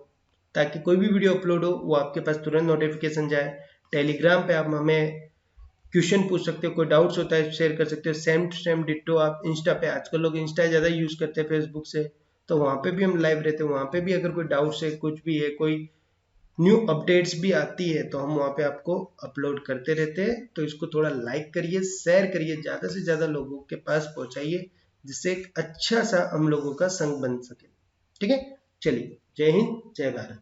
ताकि कोई भी वीडियो अपलोड हो वो आपके पास तुरंत नोटिफिकेशन जाए। टेलीग्राम पे आप हमें क्वेश्चन पूछ सकते हो, कोई डाउट्स होता है शेयर कर सकते हो। सेम टू सेम डिट्टो आप इंस्टा पे, आजकल लोग इंस्टा ज़्यादा यूज करते हैं फेसबुक से, तो वहाँ पे भी हम लाइव रहते हैं, वहाँ पे भी अगर कोई डाउट्स है, कुछ भी है, कोई न्यू अपडेट्स भी आती है तो हम वहाँ पे आपको अपलोड करते रहते हैं। तो इसको थोड़ा लाइक करिए, शेयर करिए, ज़्यादा से ज़्यादा लोगों के पास पहुँचाइए जिससे एक अच्छा सा हम लोगों का संग बन सके। ठीक है, चलिए, जय हिंद, जय भारत।